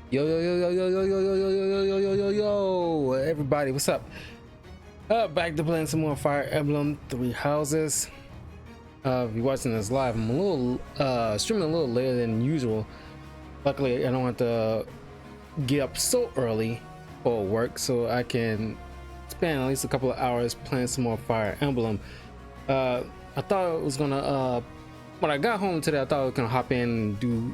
Yo yo yo yo yo yo yo yo yo yo yo yo yo yo everybody, what's up? Back to playing some more Fire Emblem Three Houses. If you're watching this live, I'm a little streaming a little later than usual. Luckily I don't have to get up so early for work, so I can spend at least a couple of hours playing some more Fire Emblem. I thought I was gonna when I got home today, I thought I was gonna hop in and do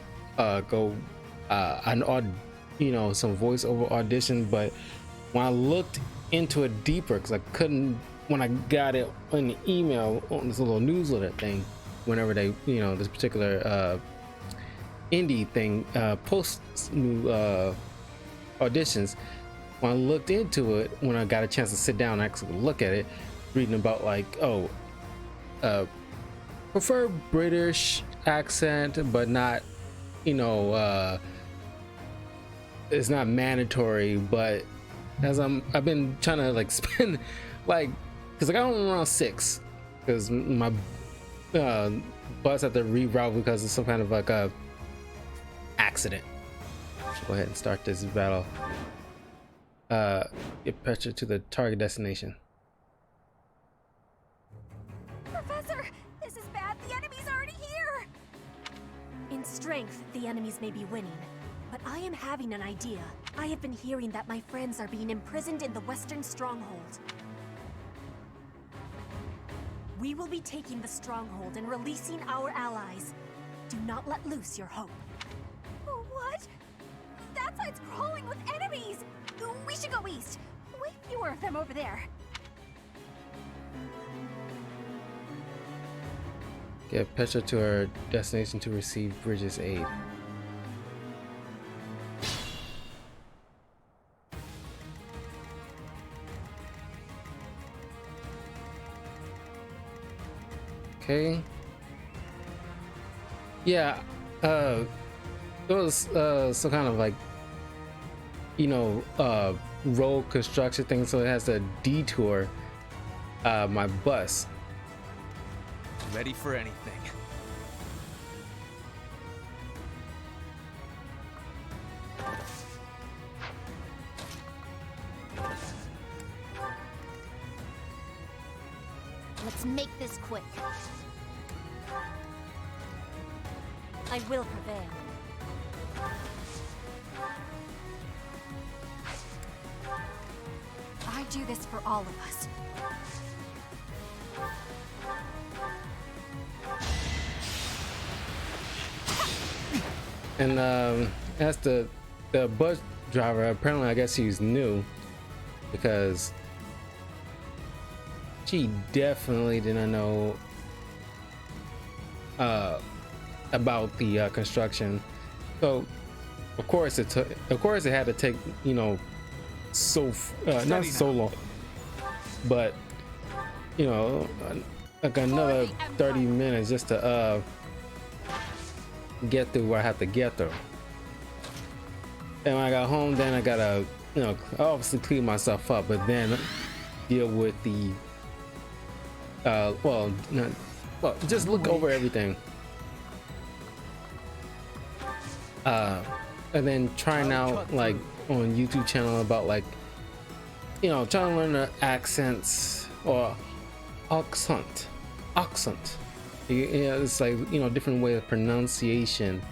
some voiceover audition, but when I looked into it deeper, because I couldn't when I got it in the email on this little newsletter thing, whenever they this particular indie thing posts new auditions. When I looked into it, when I got a chance to sit down and actually look at it, reading about like prefer British accent, but not it's not mandatory. But as I've been trying to like spend like, because I got home around 6 because my bus had to reroute because of some kind of like a accident. Go ahead and start this battle. Get pressure to the target destination. Professor, this is bad. The enemy's already here. In strength, the enemies may be winning, but I am having an idea. I have been hearing that my friends are being imprisoned in the Western Stronghold. We will be taking the Stronghold and releasing our allies. Do not let loose your hope. What? That side's crawling with enemies! We should go east. Way fewer of them over there. Get Petra to her destination to receive Bridget's aid. Okay. Yeah, it was some kind of like road construction thing, so it has to detour my bus. Ready for anything. Let's make this quick. I will prevail. I do this for all of us. And as the bus driver, apparently I guess he's new, because she definitely didn't know about the construction. So of course it had to take not so long, but like another 30 minutes just to get through where I have to get through. And when I got home, then I gotta obviously clean myself up, but then deal with the just look over everything, and then trying out like on YouTube channel about like trying to learn the accents or accent. It's like different way of pronunciation.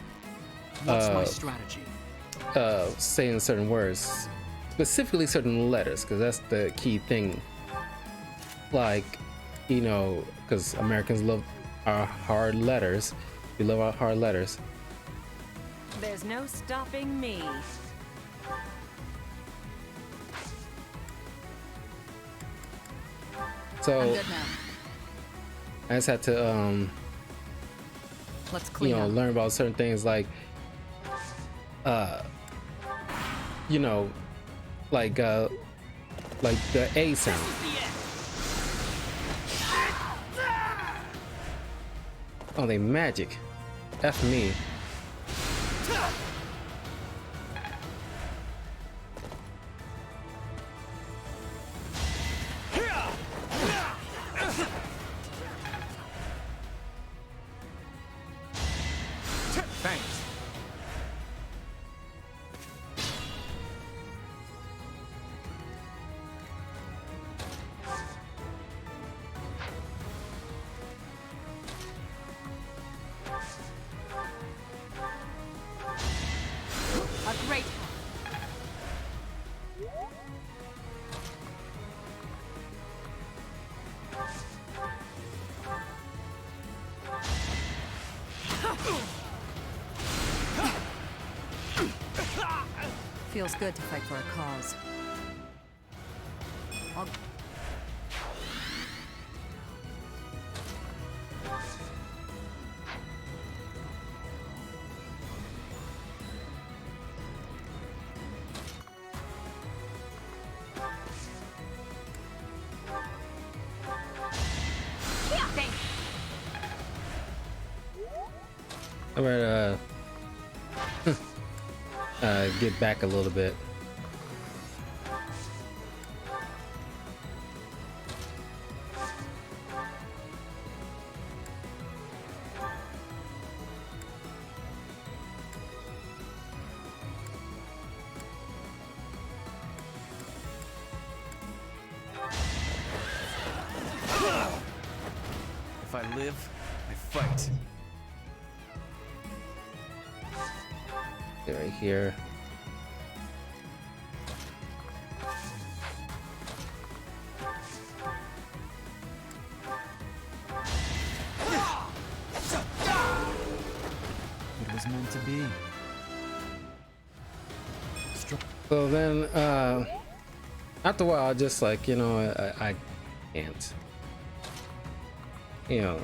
What's my strategy? Saying certain words, specifically certain letters, because that's the key thing. Like because Americans love our hard letters. We love our hard letters. There's no stopping me. So I'm good now. I just had to Let's clean up. learn about certain things like like the A sound. Oh, they magic. F me. Thanks. Feels good to fight for a cause. I'll... All right, get back a little bit. If I live, I fight. Get right here. It was meant to be. So then, after a while, I just like, you know, I can't. You know.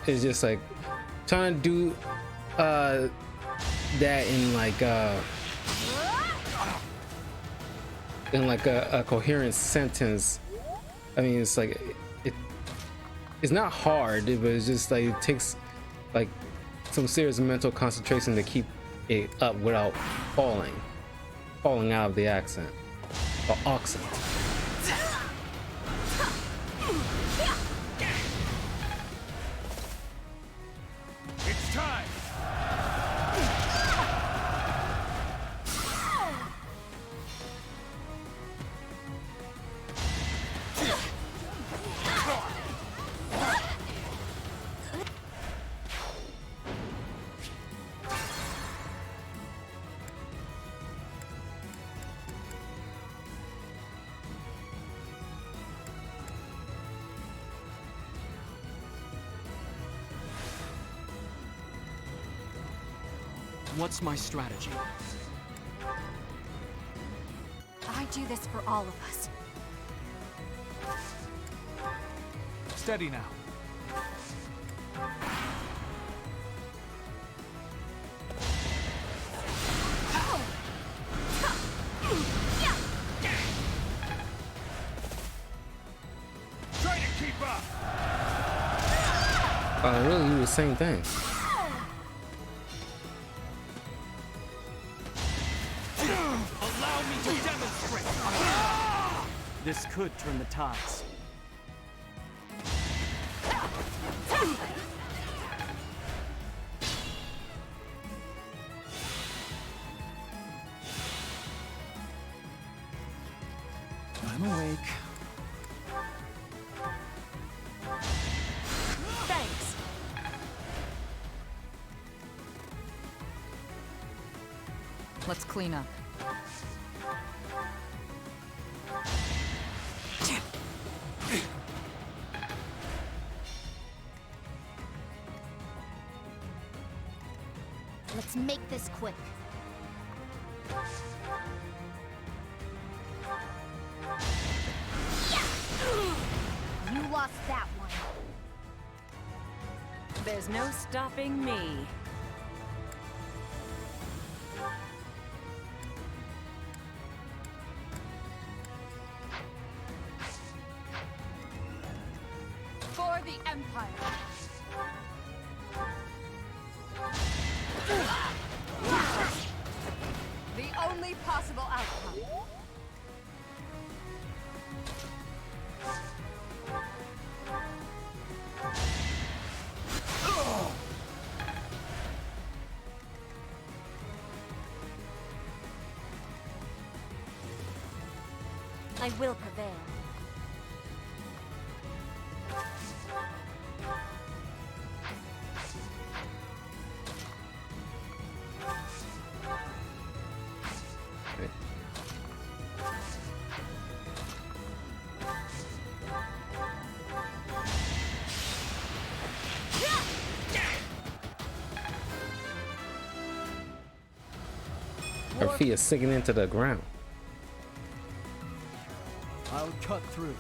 It's just like trying to do that in like a coherent sentence. I mean, it's like it's not hard, but it's just like it takes like some serious mental concentration to keep it up without falling out of the accent or accent. It's time. What's my strategy? I do this for all of us. Steady now. Try to keep up. Really, do the same thing. Allow me to demonstrate. This could turn the tides. I'm awake. Thanks. Let's clean up. Let's make this quick. You lost that one. There's no stopping me. For the Empire. The only possible outcome. I will prevail. Her feet are sinking into the ground. I'll cut through.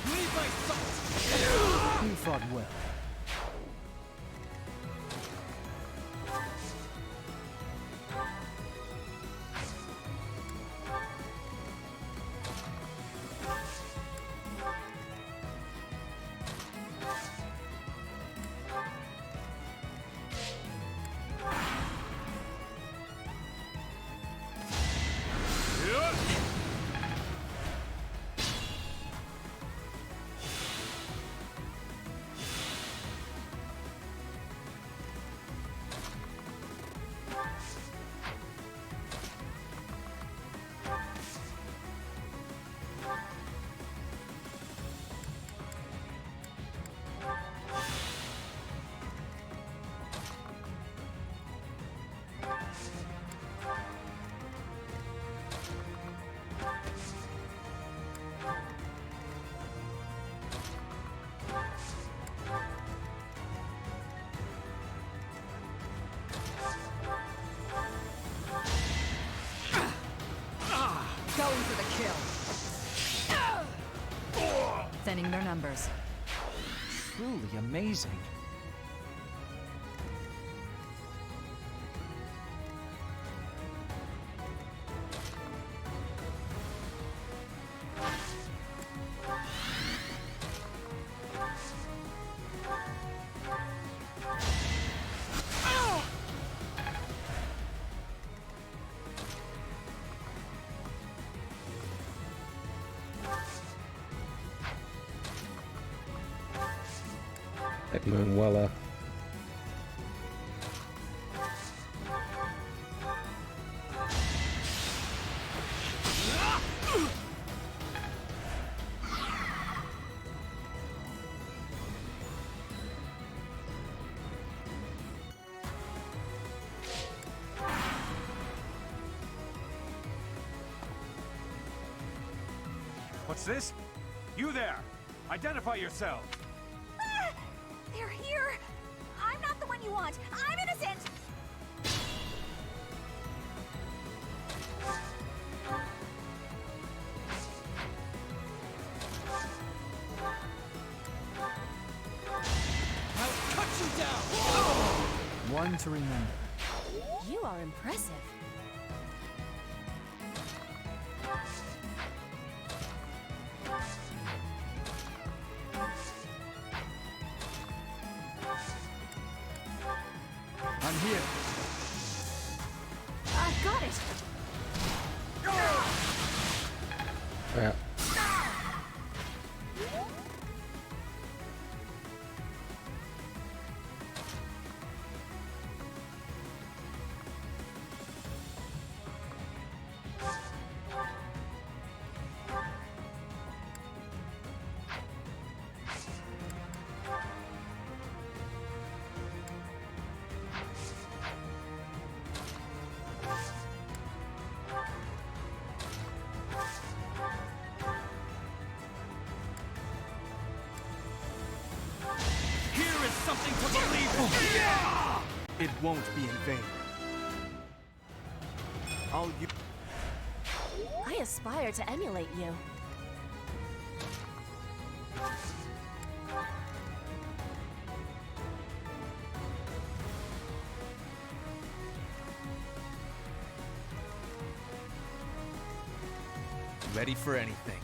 Leave my sight! You fought well. Going for the kill. Thinning their numbers. Truly amazing. Like Manuela. What's this? You there! Identify yourself! They're here! I'm not the one you want! I'm innocent! I'll cut you down! One to remember. You are impressive. I'm here. I've got it! Yeah. Here is something to believe in! It won't be in vain. I'll use... I aspire to emulate you. Ready for anything.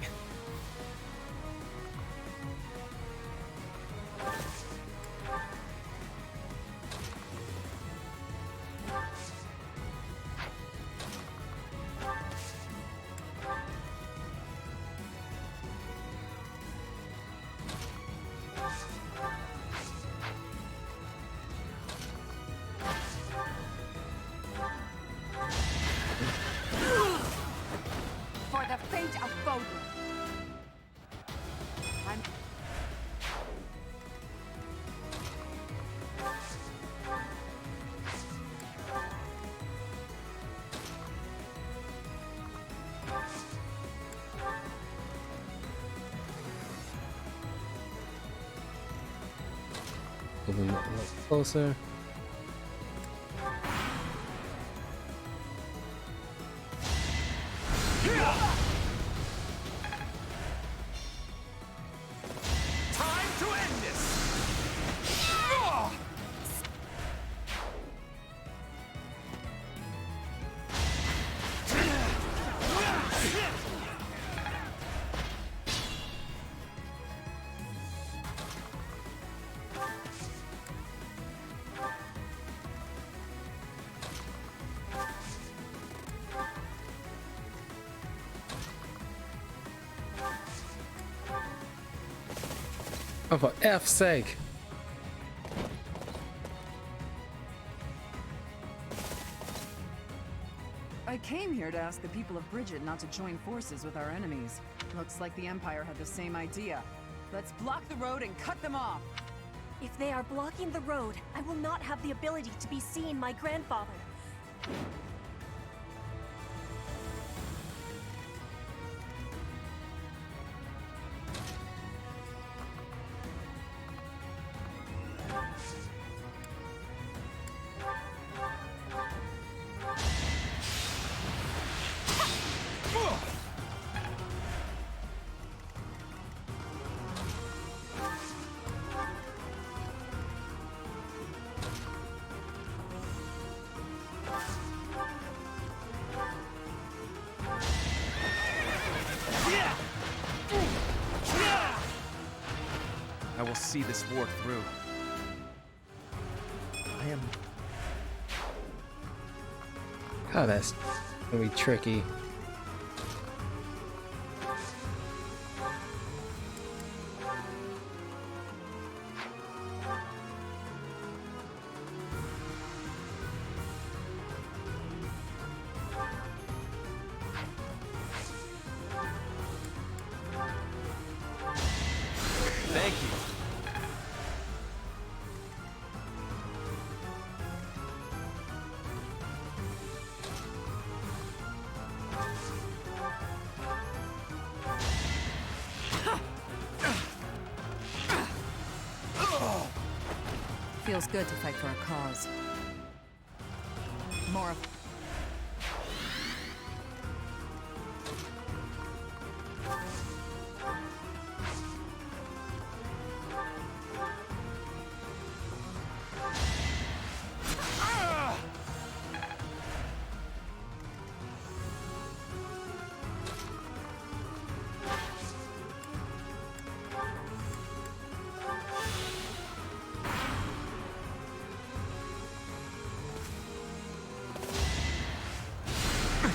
For the fate of Bodhi. I'm... moving a little closer. Time to end this! Oh, for F's sake. I came here to ask the people of Bridget not to join forces with our enemies. Looks like the Empire had the same idea. Let's block the road and cut them off. If they are blocking the road, I will not have the ability to be seeing my grandfather. I will see this war through. I am... Oh, that's gonna be tricky. Thank you. Feels good to fight for a cause. More of...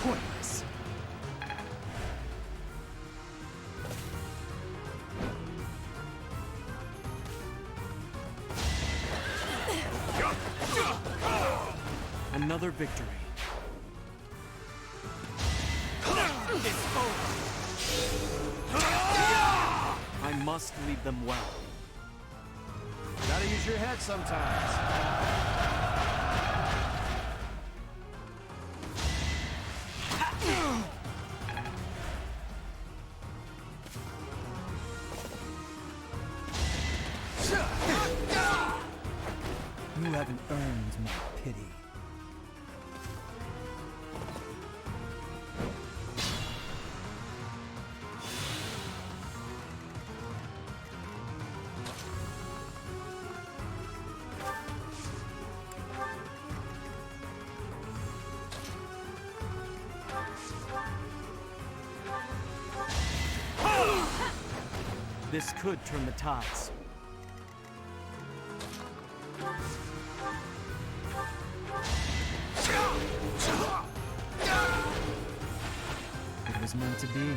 Pointless. Another victory. It's over. I must lead them well. Gotta use your head sometimes. You haven't earned my pity. This could turn the tides. It was meant to be.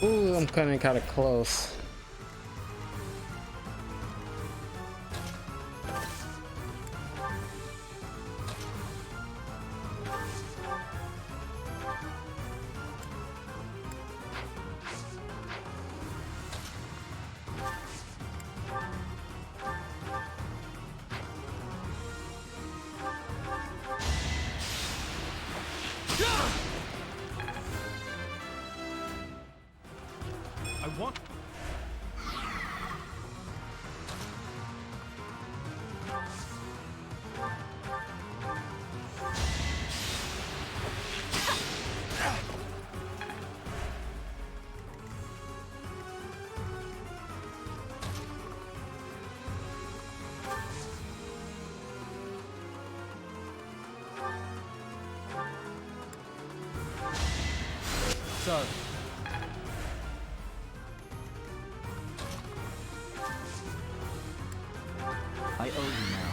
Ooh, I'm coming kind of close. I want... Sorry. I owe you now.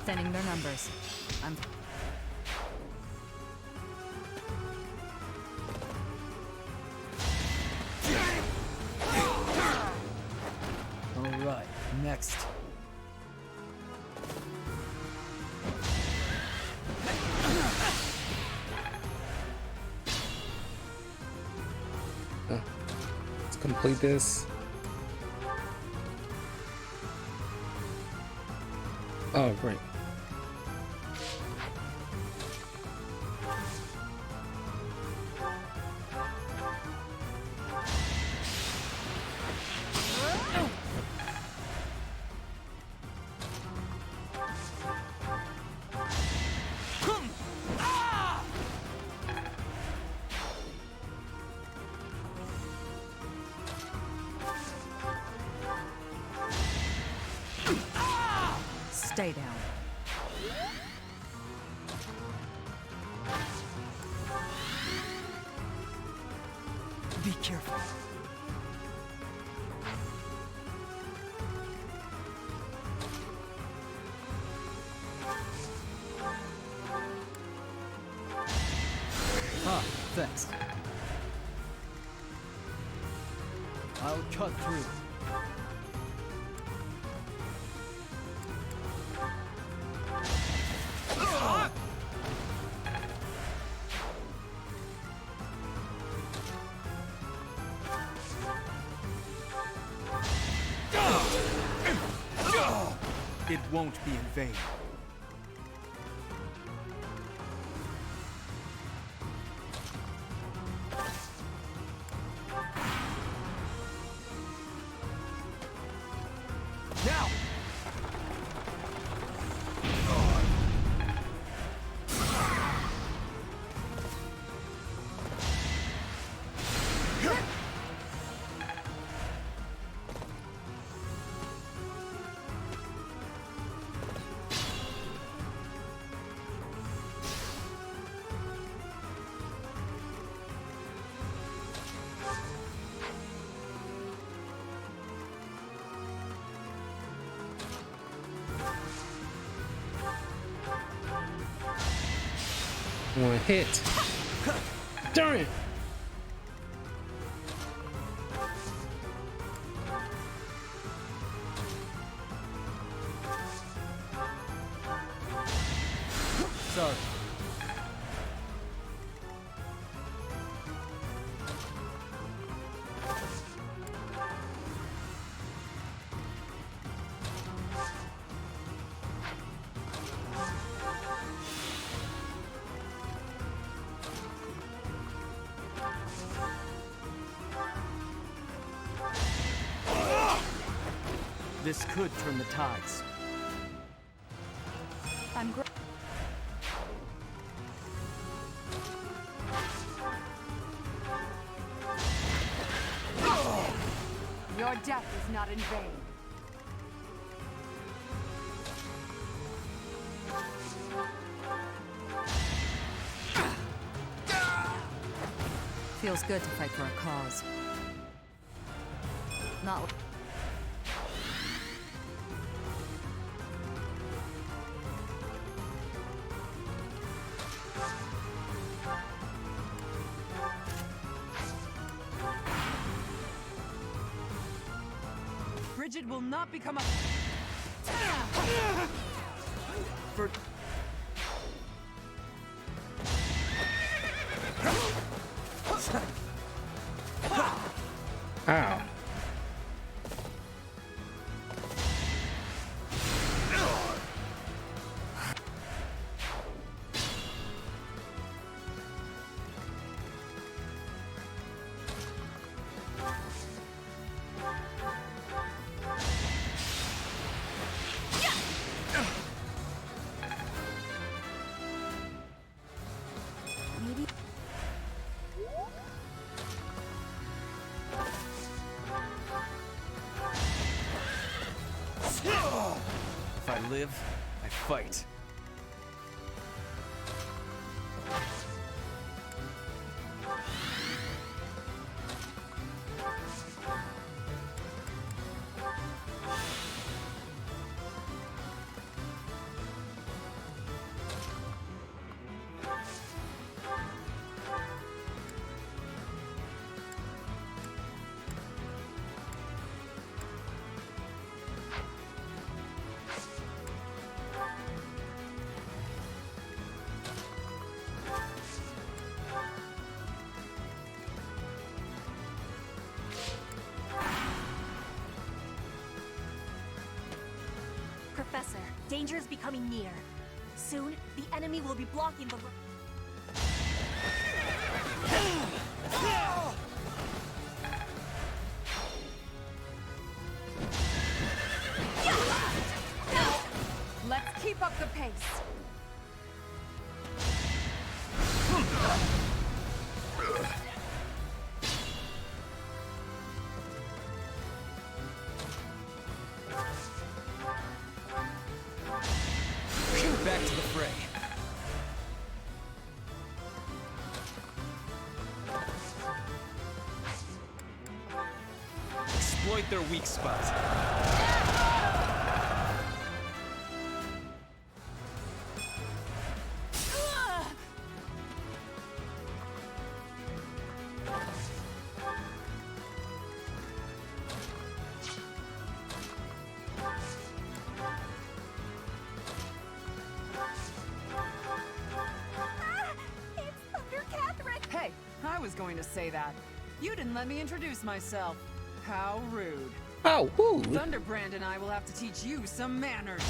Thinning their numbers. I'm... All right, next. Let's complete this. Oh, great. Stay down. Be careful. Ah, thanks. I'll cut through. It won't be in vain. Now! One hit. Darn it. Sorry. This could turn the tides. I'm Your death is not in vain. Feels good to fight for a cause. Not... Bridget will not become a... For Ow. maybe. If I live, I fight. Professor, danger is becoming near. Soon, the enemy will be blocking the road. Let's keep up the pace. Back to the fray. Exploit their weak spots. It's Thunder Catherine! Hey, I was going to say that. You didn't let me introduce myself. How rude. Oh, woo! Thunderbrand and I will have to teach you some manners.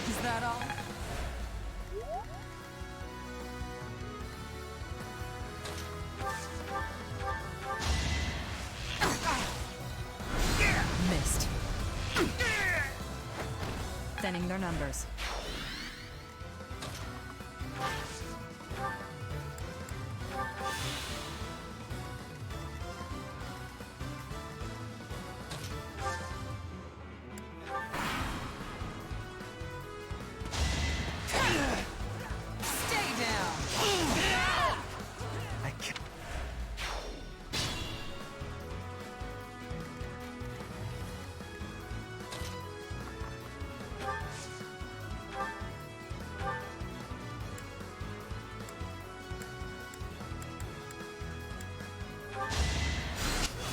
Is that all? Missed. Thinning their numbers. Stay down. I can't.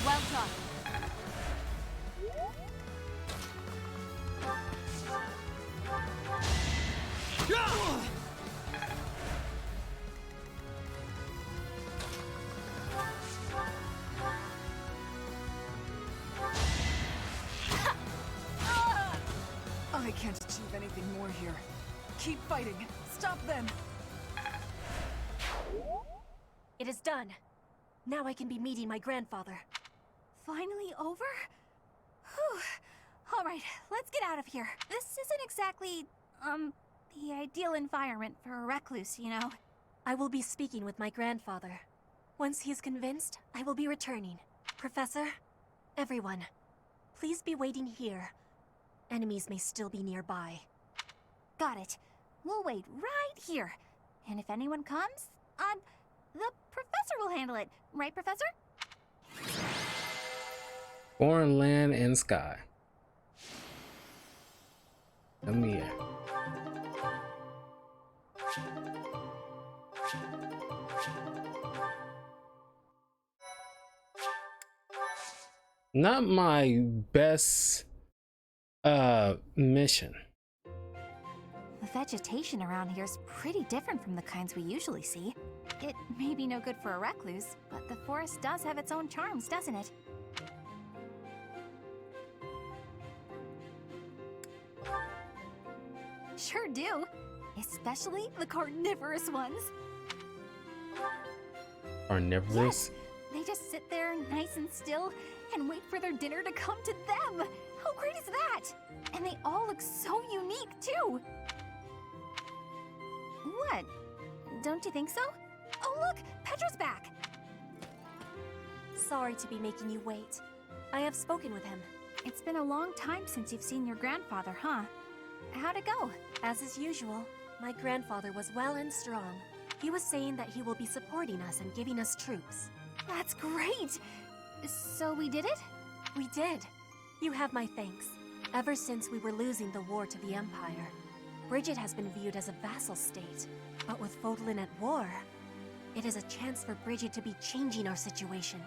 Well done. I can't achieve anything more here. Keep fighting. Stop them. It is done. Now I can be meeting my grandfather. Finally over? Whew. Alright, let's get out of here. This isn't exactly, the ideal environment for a recluse, you know? I will be speaking with my grandfather. Once he is convinced, I will be returning. Professor, everyone, please be waiting here. Enemies may still be nearby. Got it. We'll wait right here. And if anyone comes, the professor will handle it. Right, Professor? Foreign land and sky. Come here. Not my best mission. The vegetation around here is pretty different from the kinds we usually see. It may be no good for a recluse, but the forest does have its own charms, doesn't it? Sure do. Especially the carnivorous ones. Carnivorous? Yes, they just sit there nice and still and wait for their dinner to come to them. How great is that? And they all look so unique, too. What? don't you think so? Oh look, Petra's back! Sorry to be making you wait. I have spoken with him. It's been a long time since you've seen your grandfather, huh? How'd it go? As is usual, my grandfather was well and strong. He was saying that he will be supporting us and giving us troops. That's great! So we did it? We did. You have my thanks. Ever since we were losing the war to the Empire, Bridget has been viewed as a vassal state. But with Fodlan at war, it is a chance for Bridget to be changing our situation.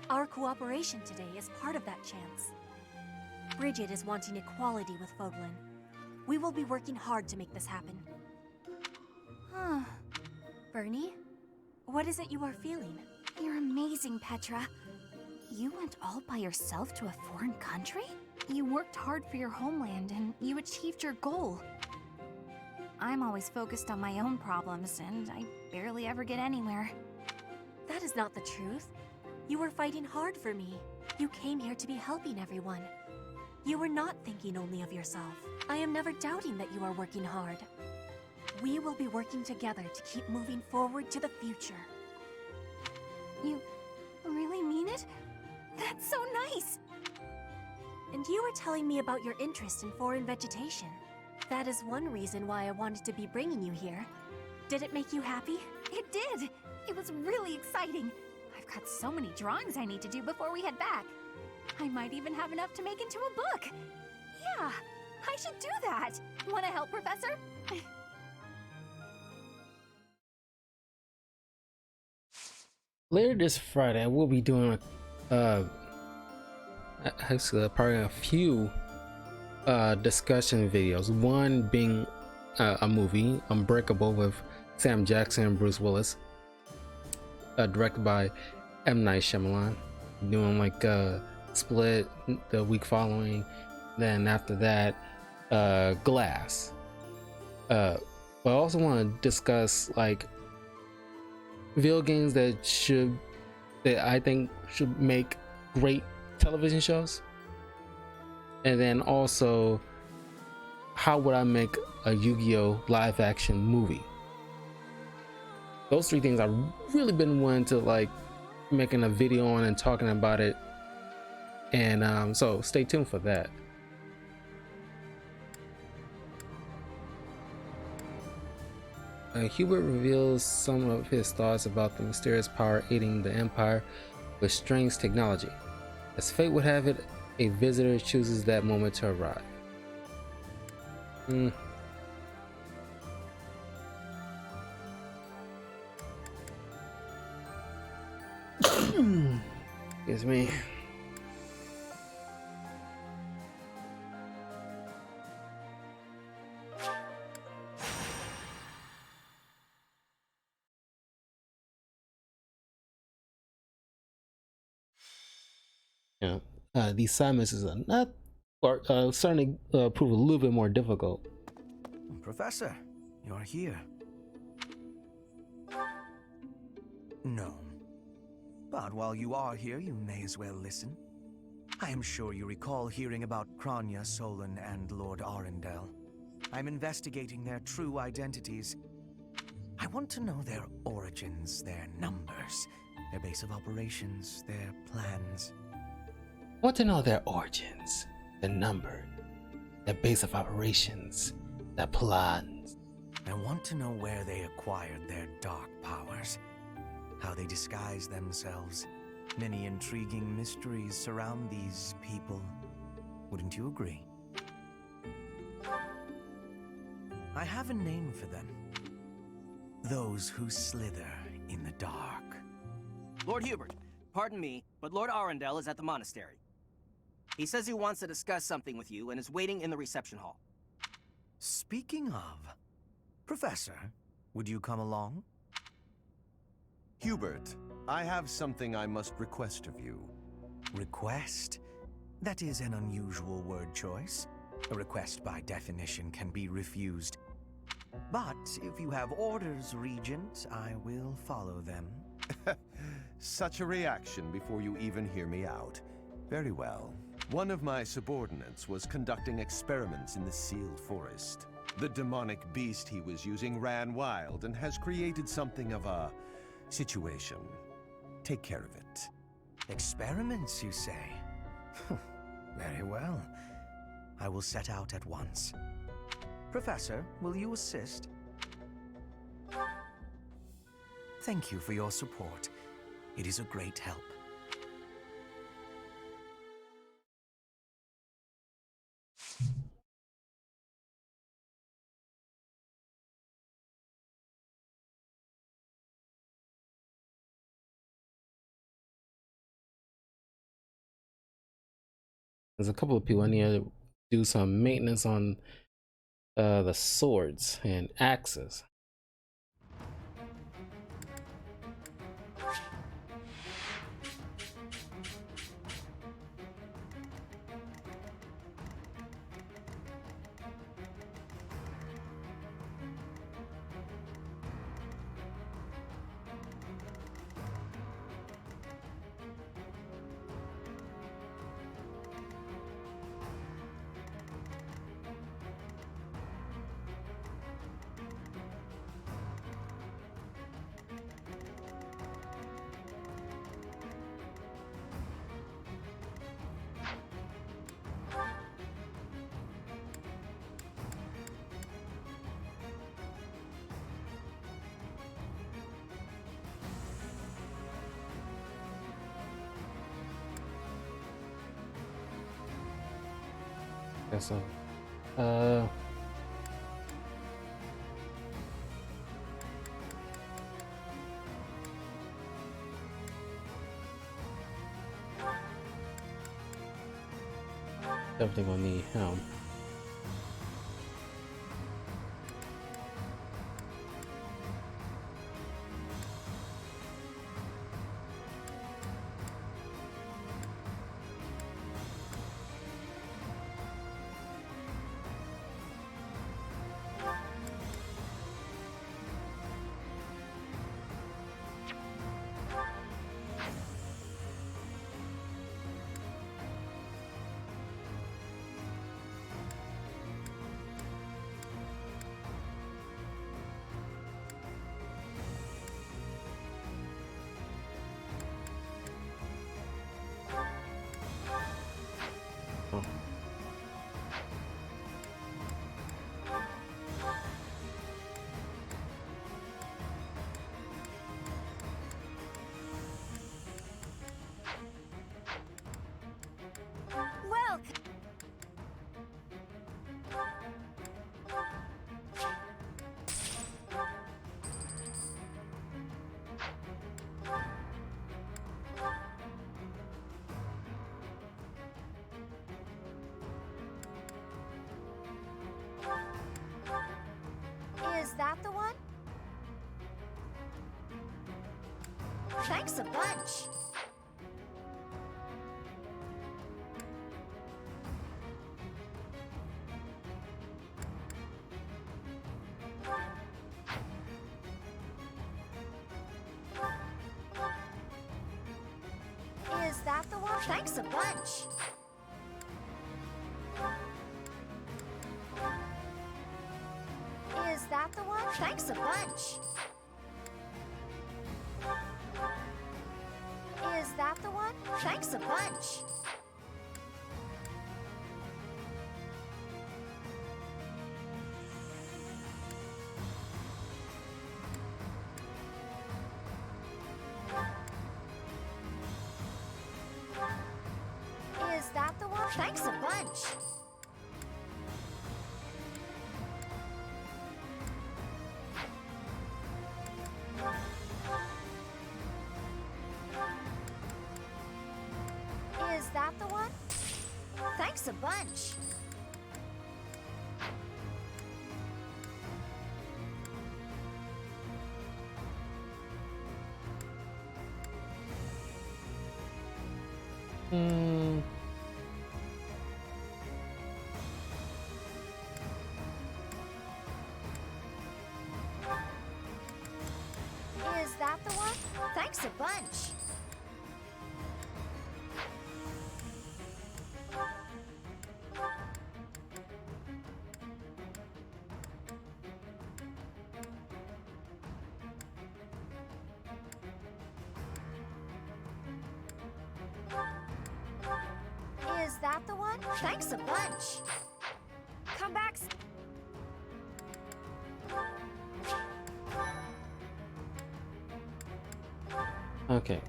Our cooperation today is part of that chance. Bridget is wanting equality with Fodlan. We will be working hard to make this happen. Huh. Bernie? What is it you are feeling? You're amazing, Petra. You went all by yourself to a foreign country? You worked hard for your homeland and you achieved your goal. I'm always focused on my own problems and I barely ever get anywhere. That is not the truth. You were fighting hard for me. You came here to be helping everyone. You were not thinking only of yourself. I am never doubting that you are working hard. We will be working together to keep moving forward to the future. You really mean it? That's so nice! And you were telling me about your interest in foreign vegetation. That is one reason why I wanted to be bringing you here. Did it make you happy? It did! It was really exciting. I've got so many drawings I need to do before we head back. I might even have enough to make into a book. Yeah, I should do that. Want to help, Professor? Later this Friday, we'll be doing probably a few discussion videos. One being a movie, Unbreakable, with Sam Jackson and Bruce Willis, directed by M. Night Shyamalan. Doing like Split the week following, then after that Glass. But I also want to discuss like video games that I think should make great television shows, and then also how would I make a Yu-Gi-Oh live action movie. Those three things I've really been wanting to like making a video on and talking about it, and so stay tuned for that. Hubert reveals some of his thoughts about the mysterious power aiding the Empire with strange technology. As fate would have it, a visitor chooses that moment to arrive. Excuse me. These side missions are not, or starting to prove a little bit more difficult. Professor, you're here. No. But while you are here, you may as well listen. I am sure you recall hearing about Kranya, Solon, and Lord Arundel. I'm investigating their true identities. I want to know their origins, their numbers, their base of operations, their plans. Want to know their origins, their number, their base of operations, their plans. I want to know where they acquired their dark powers, how they disguise themselves. Many intriguing mysteries surround these people. Wouldn't you agree? I have a name for them. Those who slither in the dark. Lord Hubert, pardon me, but Lord Arundel is at the monastery. He says he wants to discuss something with you and is waiting in the reception hall. Speaking of, Professor, would you come along? Hubert, I have something I must request of you. Request? That is an unusual word choice. A request by definition can be refused. But if you have orders, Regent, I will follow them. Such a reaction before you even hear me out. Very well. One of my subordinates was conducting experiments in the sealed forest. The demonic beast he was using ran wild and has created something of a situation. Take care of it. Experiments, you say? Very well. I will set out at once. Professor, will you assist? Thank you for your support. It is a great help. There's a couple of people I need to do some maintenance on the swords and axes. So, definitely gonna need helm. Welcome. Is that the one? Thanks a bunch. Is that the one? Thanks a bunch. Is that the one? Thanks a bunch. Is that the one? Thanks a bunch. Is that the one? Thanks a bunch. Is that the one? Thanks a bunch. Is that the one? Thanks a bunch. that the one? Thanks a bunch. Come back. Okay.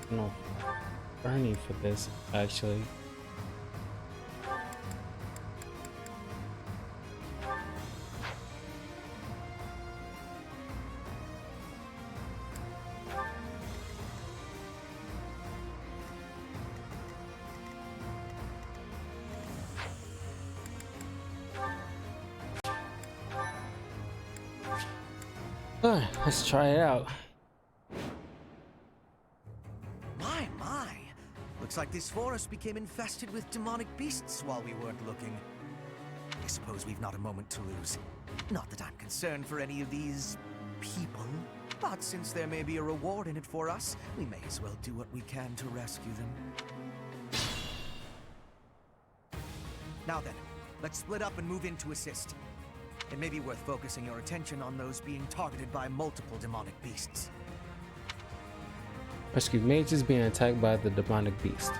No burning for this actually. Alright, let's try it out. My. Looks like this forest became infested with demonic beasts while we weren't looking. I suppose we've not a moment to lose. Not that I'm concerned for any of these people, but since there may be a reward in it for us, we may as well do what we can to rescue them. Now then, let's split up and move in to assist. It may be worth focusing your attention on those being targeted by multiple demonic beasts. Rescue mages being attacked by the demonic beast.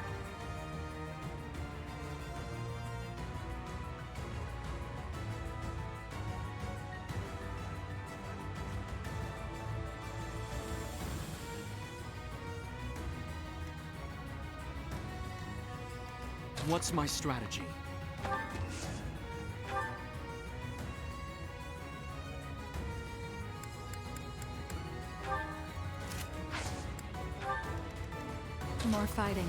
What's my strategy? More fighting.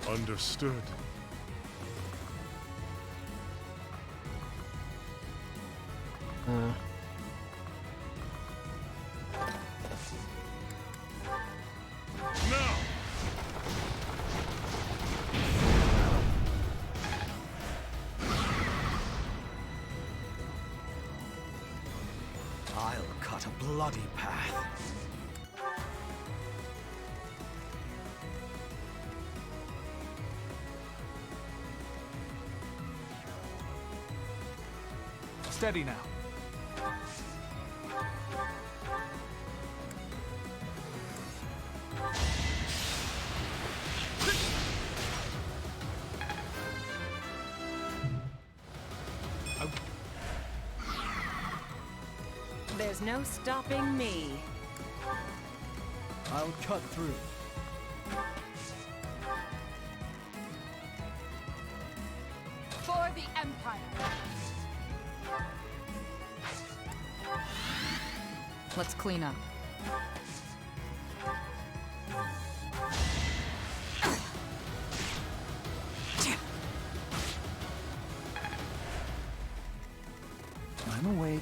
Understood. Now! I'll cut a bloody path. Steady now. There's no stopping me. I'll cut through. For the Empire! Let's clean up. I'm awake.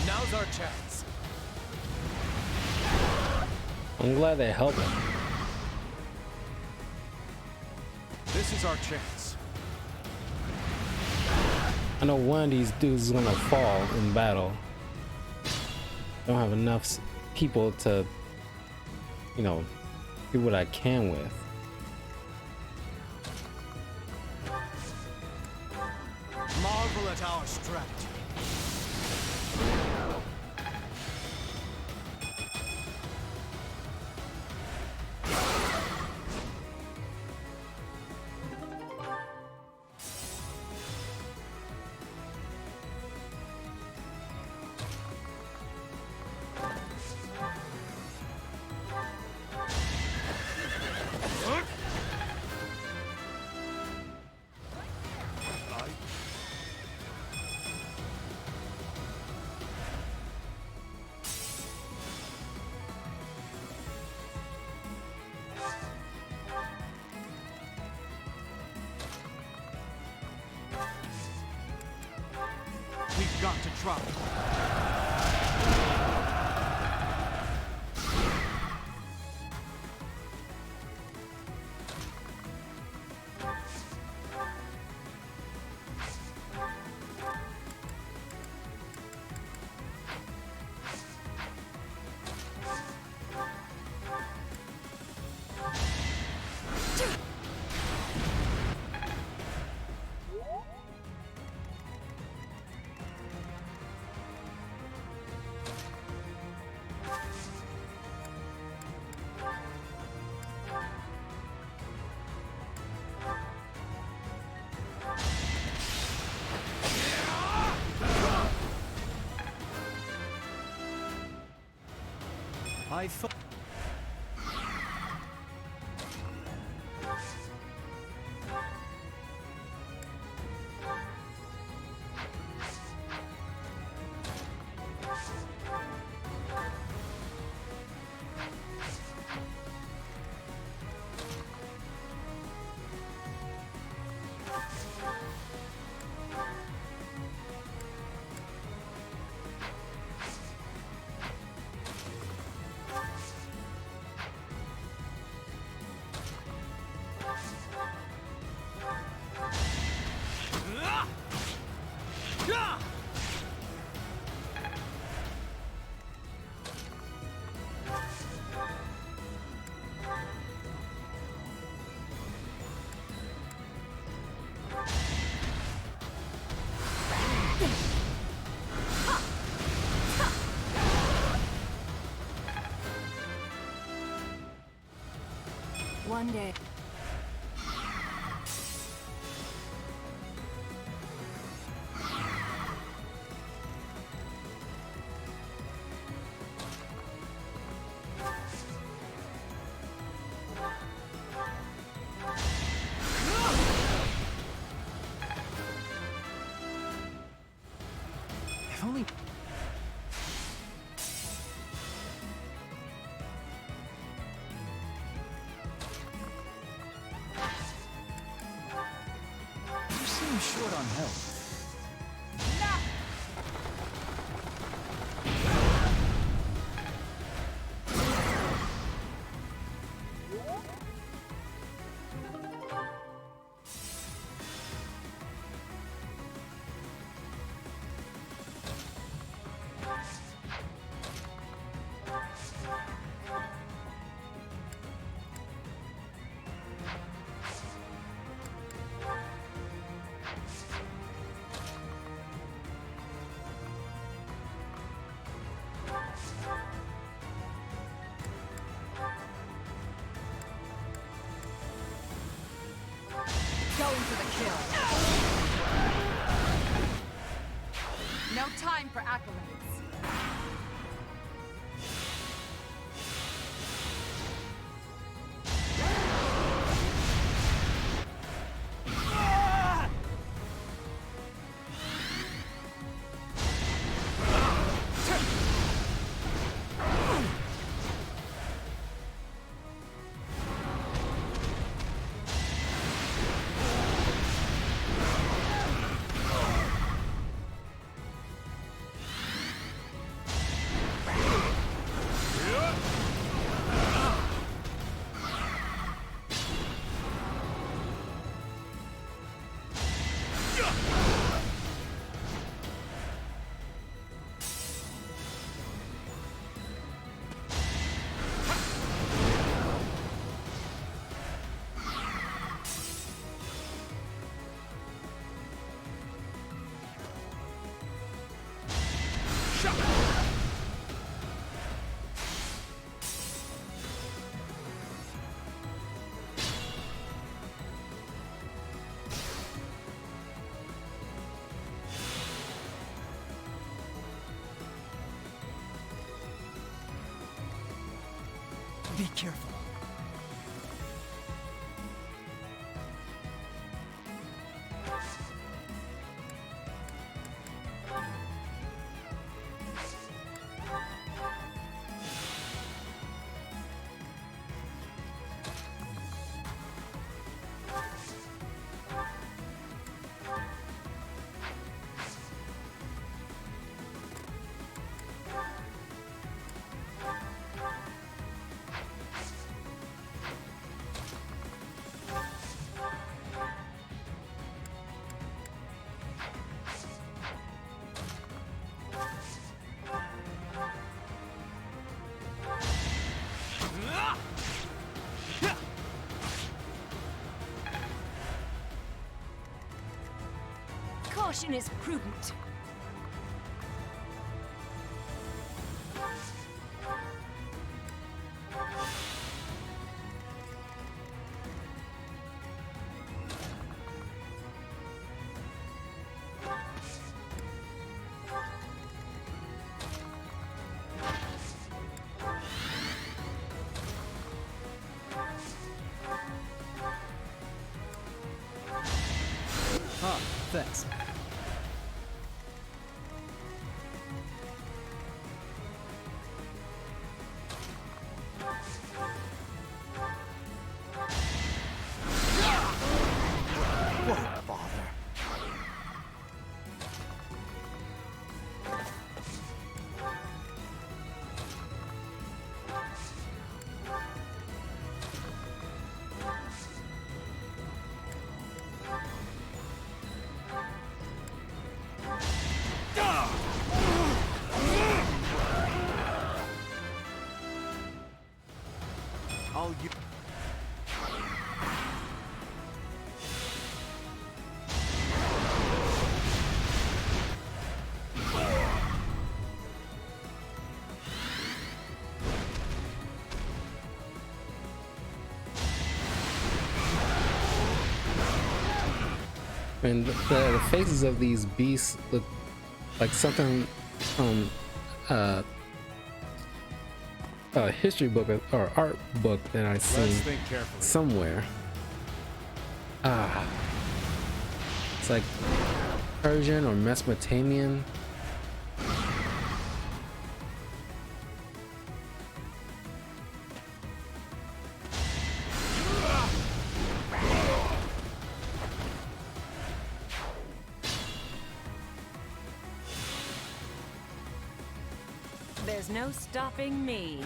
Now's our chance. I'm glad they helped him. This is our chance. I know one of these dudes is gonna fall in battle. Don't have enough people to, you know, do what I can with. Marvel at our strategy. We've got to try. I thought. One day. If only. You seem short on health. Going for the kill. No time for accolades. Be careful. Caution is prudent. Ah, thanks. What a bother. All you. And the faces of these beasts look like something from a history book or art book that I've seen Let's think carefully. somewhere. It's like Persian or Mesopotamian. There's no stopping me.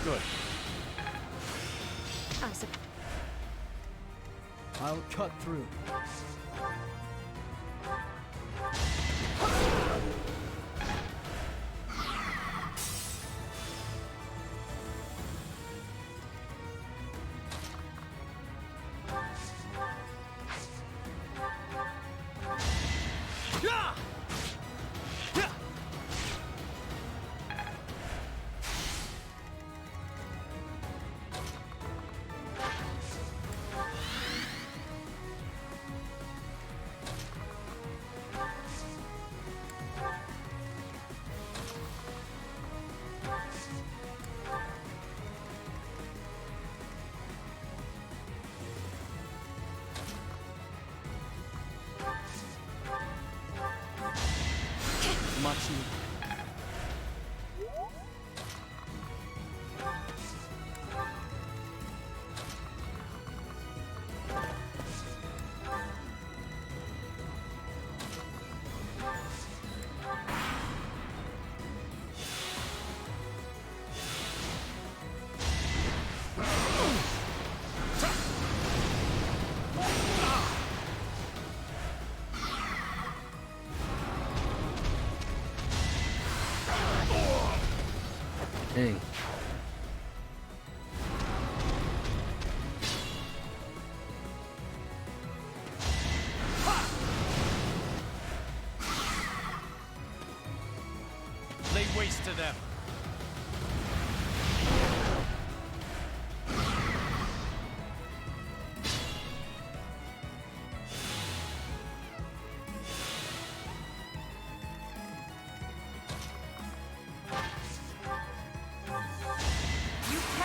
Good. I'll cut through.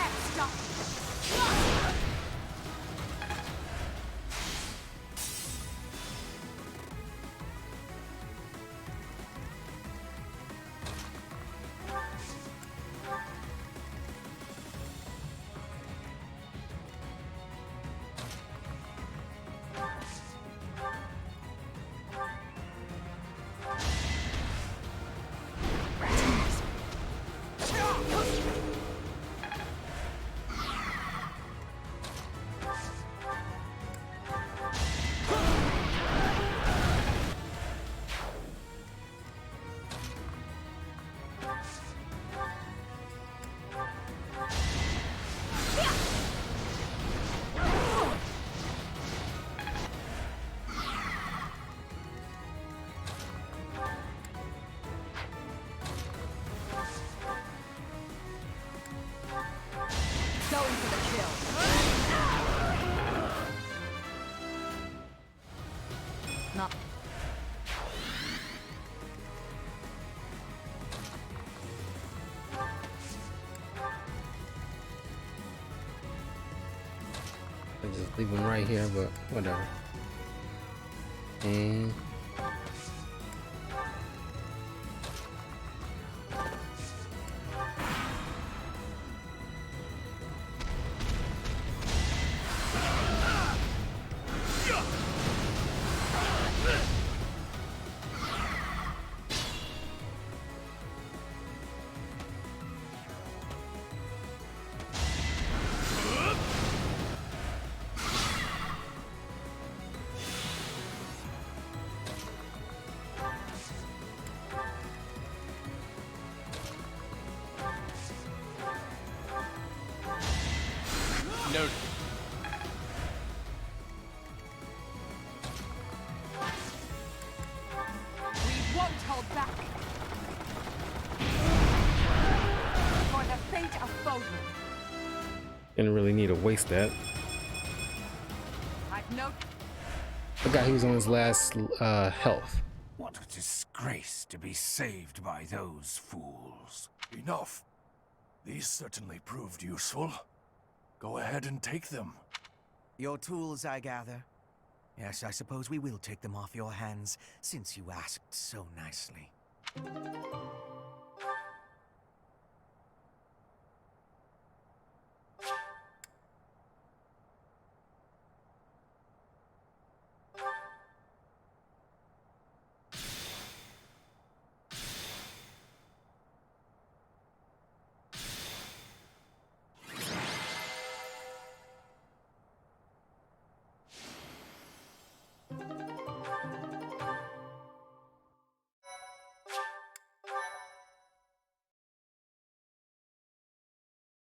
can't stop. Going for the kill. Not. I just leave him right here, but whatever. And Noted. We won't hold back. For the fate of Foden. didn't really need to waste that. I've no. The guy, he was on his last health. What a disgrace to be saved by those fools. Enough. These certainly proved useful. Go ahead and take them. Your tools, I gather. Yes, I suppose we will take them off your hands, since you asked so nicely.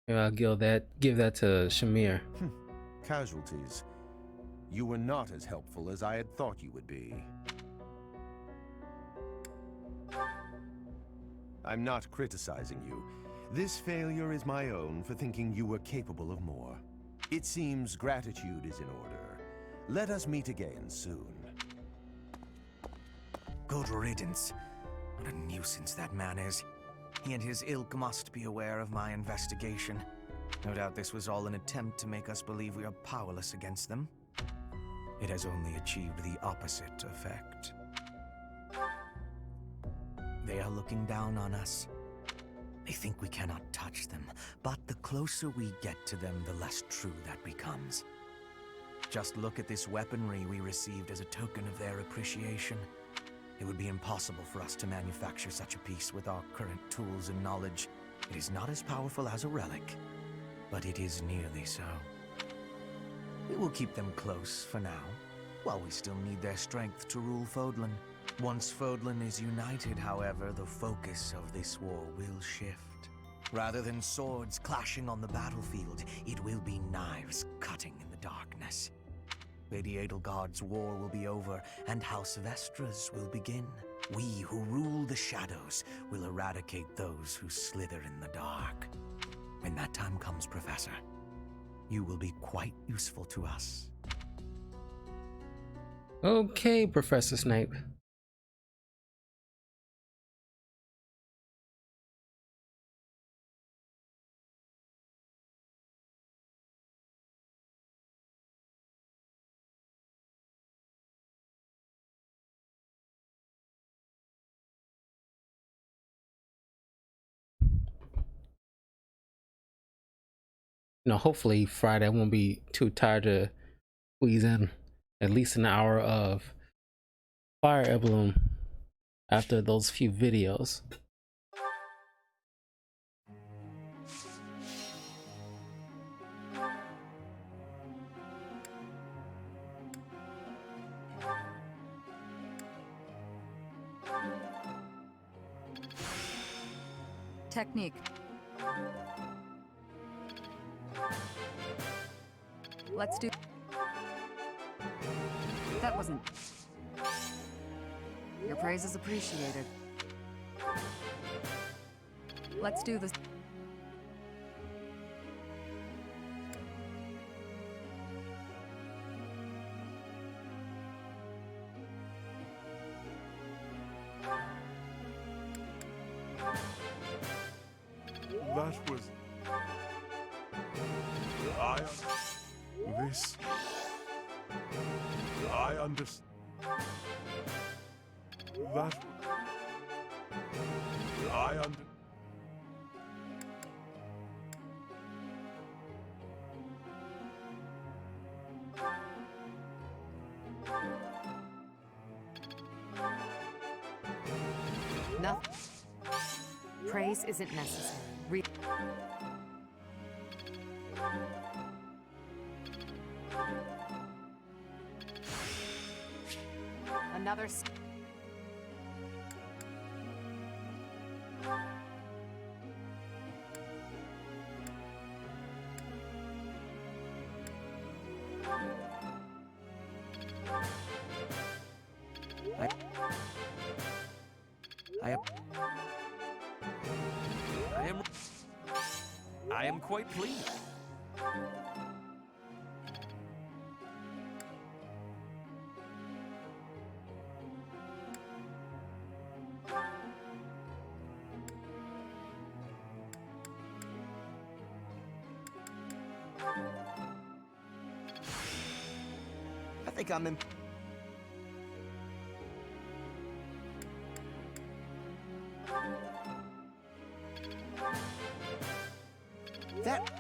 Yeah, I'll give that to Shamir. Casualties. You were not as helpful as I had thought you would be. I'm not criticizing you. This failure is my own for thinking you were capable of more. It seems gratitude is in order. Let us meet again soon. Good riddance. What a nuisance that man is. He and his ilk must be aware of my investigation. No doubt this was all an attempt to make us believe we are powerless against them. It has only achieved the opposite effect. They are looking down on us. They think we cannot touch them, but the closer we get to them, the less true that becomes. Just look at this weaponry we received as a token of their appreciation. It would be impossible for us to manufacture such a piece with our current tools and knowledge. It is not as powerful as a relic, but it is nearly so. We will keep them close for now, while we still need their strength to rule Fodlan. Once Fodlan is united, however, the focus of this war will shift. Rather than swords clashing on the battlefield, it will be knives cutting in the darkness. Lady Edelgard's war will be over, and House Vestra's will begin. We who rule the shadows will eradicate those who slither in the dark. When that time comes, Professor, you will be quite useful to us. Okay, Professor Snape. you know, hopefully Friday I won't be too tired to squeeze in at least an hour of Fire Emblem after those few videos. Technique. Let's do... That wasn't... Your praise is appreciated. Let's do this. That was... This... I understand. That... I under... Nothing. Praise isn't necessary. Another... I am quite pleased. I think I'm in. That...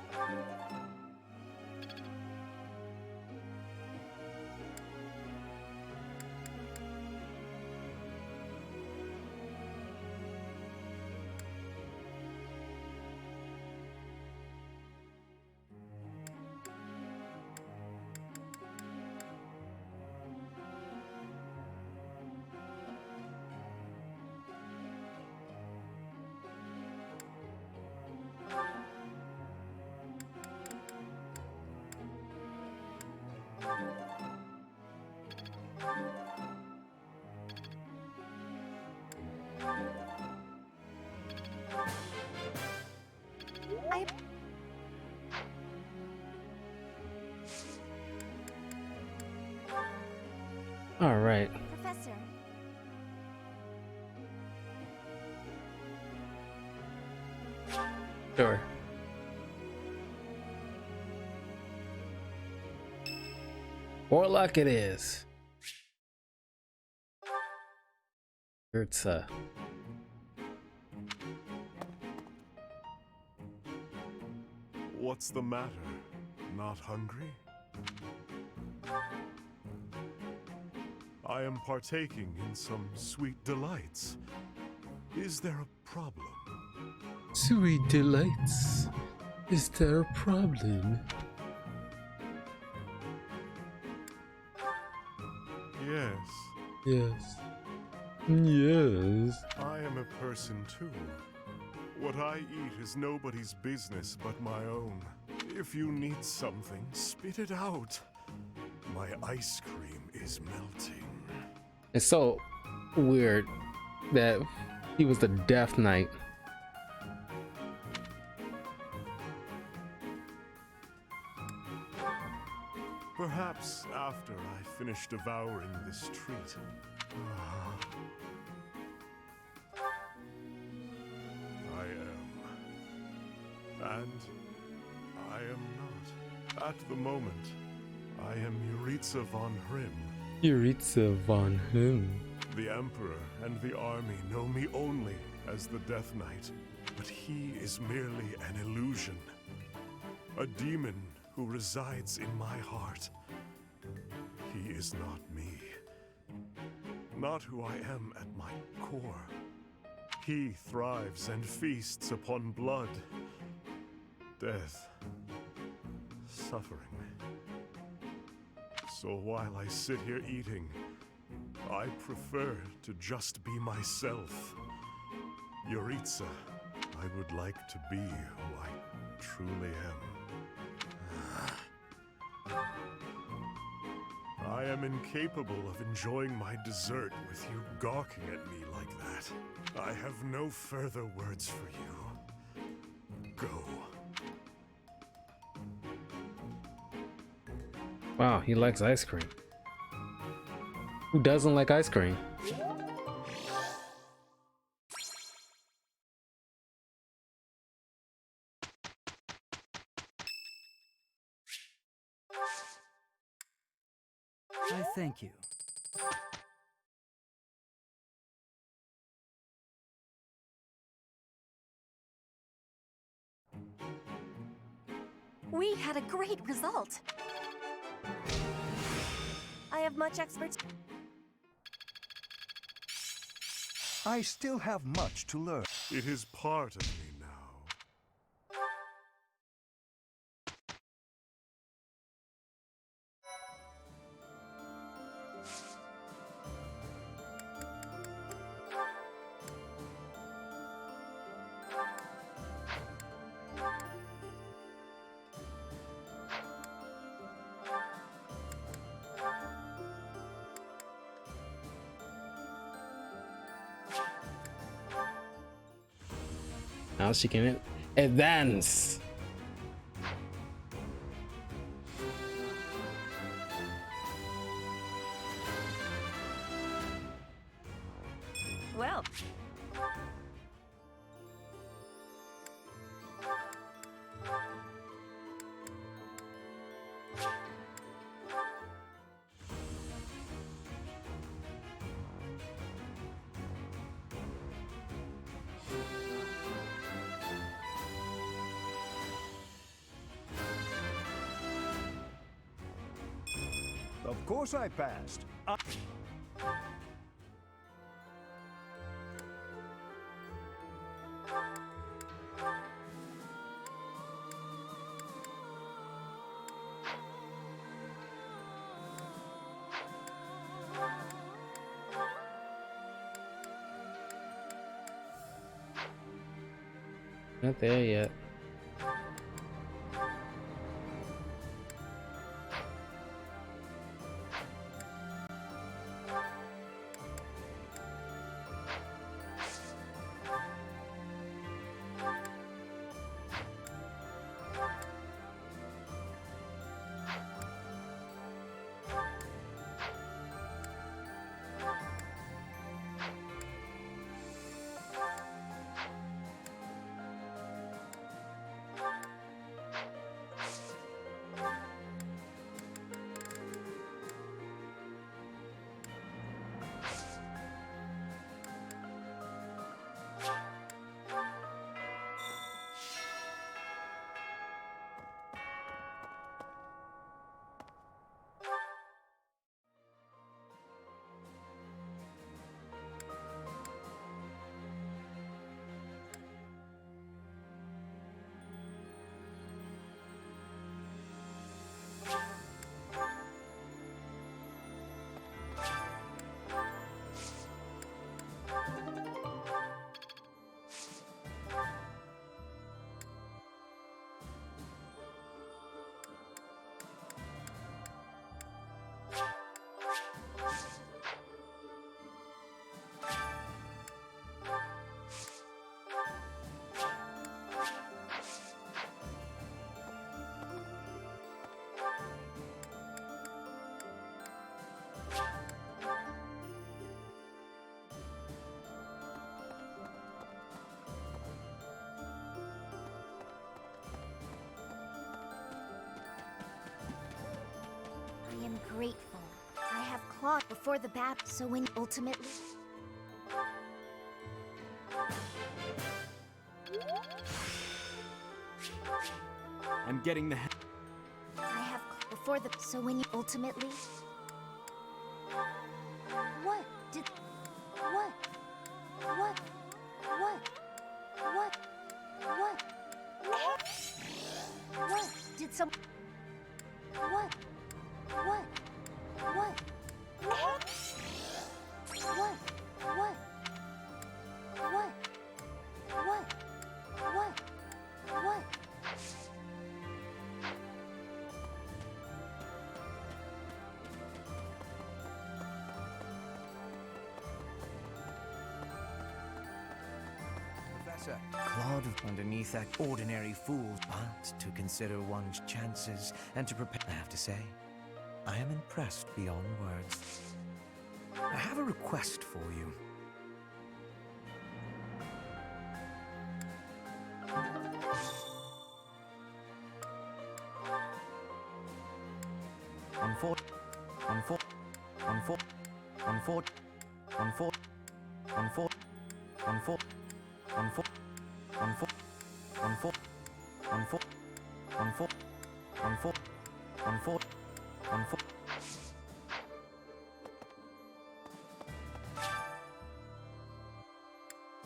All right. Professor, Sure. Warlock it is. It's What's the matter? Not hungry? I am partaking in some sweet delights. Is there a problem? sweet delights. Is there a problem? Yes. Yes. Yes. I am a person too. What I eat is nobody's business but my own. If you need something, spit it out. My ice cream is melting. It's so weird that he was the Death Knight. Perhaps after I finish devouring this treat. I am. And I am not. At the moment, I am Yuritsa von Hrim. Yuritsa von Hrim. The Emperor and the army know me only as the Death Knight, but he is merely an illusion. A demon who resides in my heart. He is not me. Not who I am at my core. He thrives and feasts upon blood, death, suffering. So while I sit here eating, I prefer to just be myself. Yuritsa, I would like to be who I truly am. I am incapable of enjoying my dessert with you gawking at me like that. I have no further words for you. Go. Wow, he likes ice cream. Who doesn't like ice cream? I thank you. We had a great result. I have much expertise. I still have much to learn. It is part of me now. Now she can advance. Well. Of course I passed. Not there yet. I am grateful. I have clawed before the battle, so when ultimately... I'm getting the I have before the so when you ultimately what did what what what did some what what what Professor, Claude underneath that ordinary fool, but to consider one's chances and to prepare. I have to say, I am impressed beyond words. I have a request for you.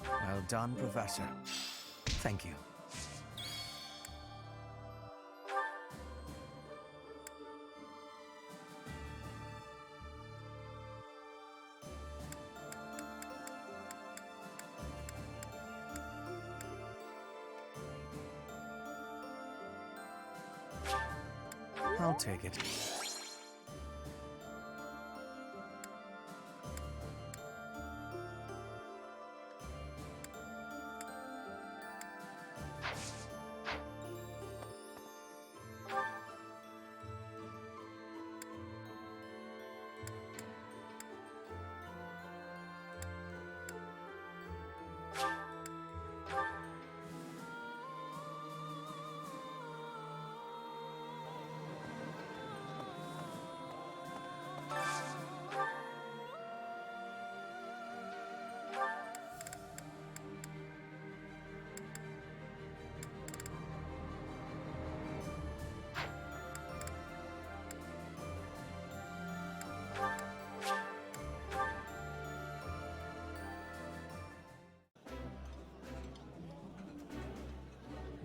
Well done, Professor. Thank you. I'll take it.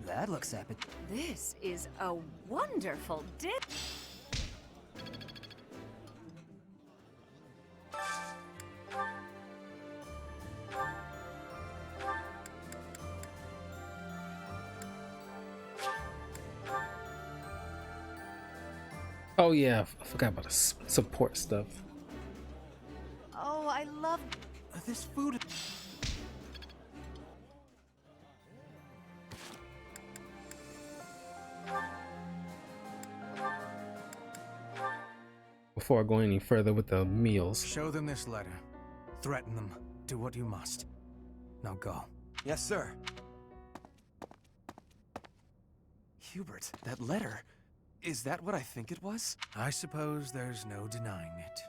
That looks epic. This is a wonderful dish. Oh yeah, I forgot about the support stuff. Oh, I love This food. Before I go any further with the meals. Show them this letter. Threaten them. Do what you must. Now go. Yes, sir. Hubert, that letter. Is that what I think it was? I suppose there's no denying it.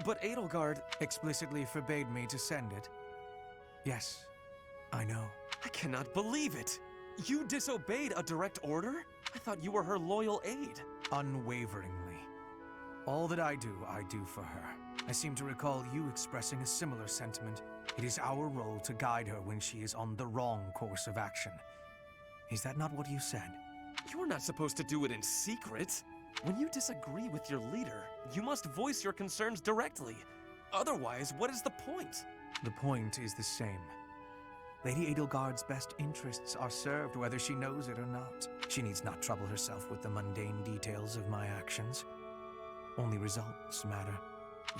But Edelgard... Explicitly forbade me to send it. Yes, I know. I cannot believe it! You disobeyed a direct order? I thought you were her loyal aide. Unwaveringly. All that I do for her. I seem to recall you expressing a similar sentiment. It is our role to guide her when she is on the wrong course of action. Is that not what you said? You're not supposed to do it in secret. When you disagree with your leader, you must voice your concerns directly. Otherwise, what is the point? The point is the same. Lady Edelgard's best interests are served whether she knows it or not. She needs not trouble herself with the mundane details of my actions. Only results matter.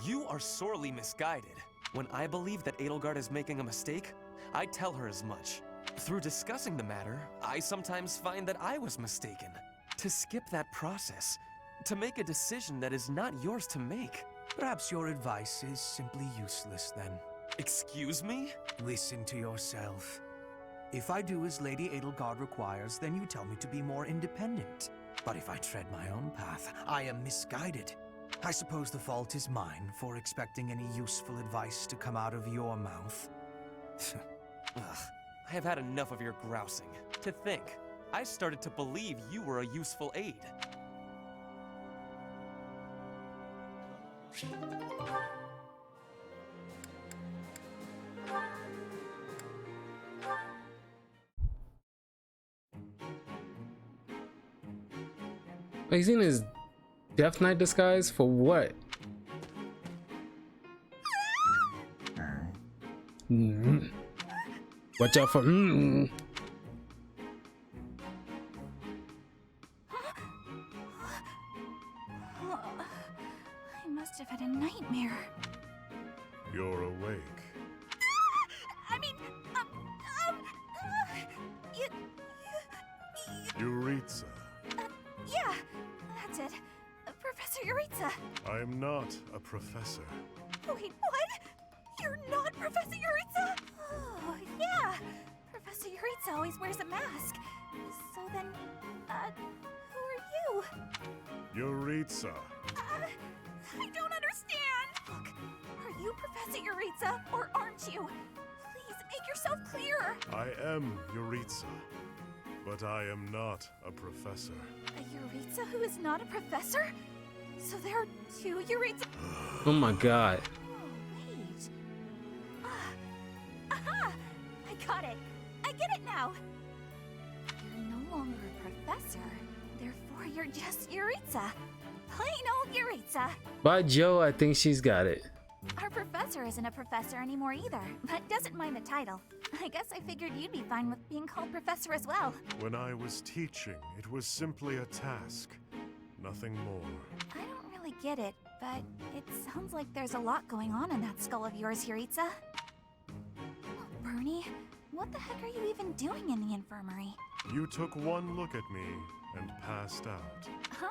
You are sorely misguided. When I believe that Edelgard is making a mistake, I tell her as much. Through discussing the matter, I sometimes find that I was mistaken. To skip that process, to make a decision that is not yours to make. Perhaps your advice is simply useless then. Excuse me? Listen to yourself. If I do as Lady Edelgard requires, then you tell me to be more independent. But if I tread my own path, I am misguided. I suppose the fault is mine for expecting any useful advice to come out of your mouth. Ugh, I have had enough of your grousing. To think, I started to believe you were a useful aid. He's in his Death Knight disguise for what? Watch out for I must have had a nightmare. You're awake. I mean, you, Yuritsa, yeah, that's it. Professor Yuritsa. I am not a professor. Wait, what? You're not Professor Yuritsa? Oh, yeah. Professor Yuritsa always wears a mask. So then, who are you? Yuritsa, I don't understand. Look, are you Professor Yuritsa or aren't you? Please make yourself clear. I am Yuritsa, but I am not a professor. A Yuritsa who is not a professor? So there are two Yuritsa. Oh my god. Oh, wait. Aha! I got it. I get it now. You're no longer a professor. Therefore, you're just Yuritsa. Plain old Yuritsa. By Joe, I think she's got it. Our professor isn't a professor anymore either, but doesn't mind the title. I guess I figured you'd be fine with being called professor as well. When I was teaching, it was simply a task, nothing more. I don't really get it, but it sounds like there's a lot going on in that skull of yours, Yuritsa. Bernie, what the heck are you even doing in the infirmary? You took one look at me and passed out. Huh?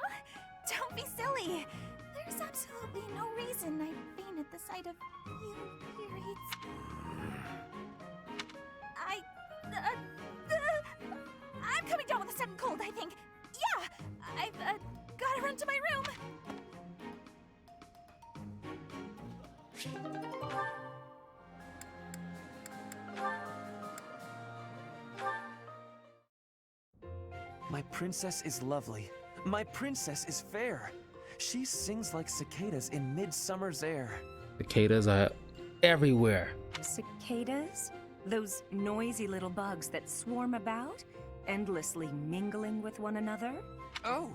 Don't be silly. There's absolutely no reason I'd faint at the sight of you, Yuritsa. I'm coming down with a sudden cold, I think. Yeah, I've gotta run to my room. My princess is lovely. My princess is fair. She sings like cicadas in midsummer's air. Cicadas are everywhere. Cicadas? Those noisy little bugs that swarm about, endlessly mingling with one another? Oh,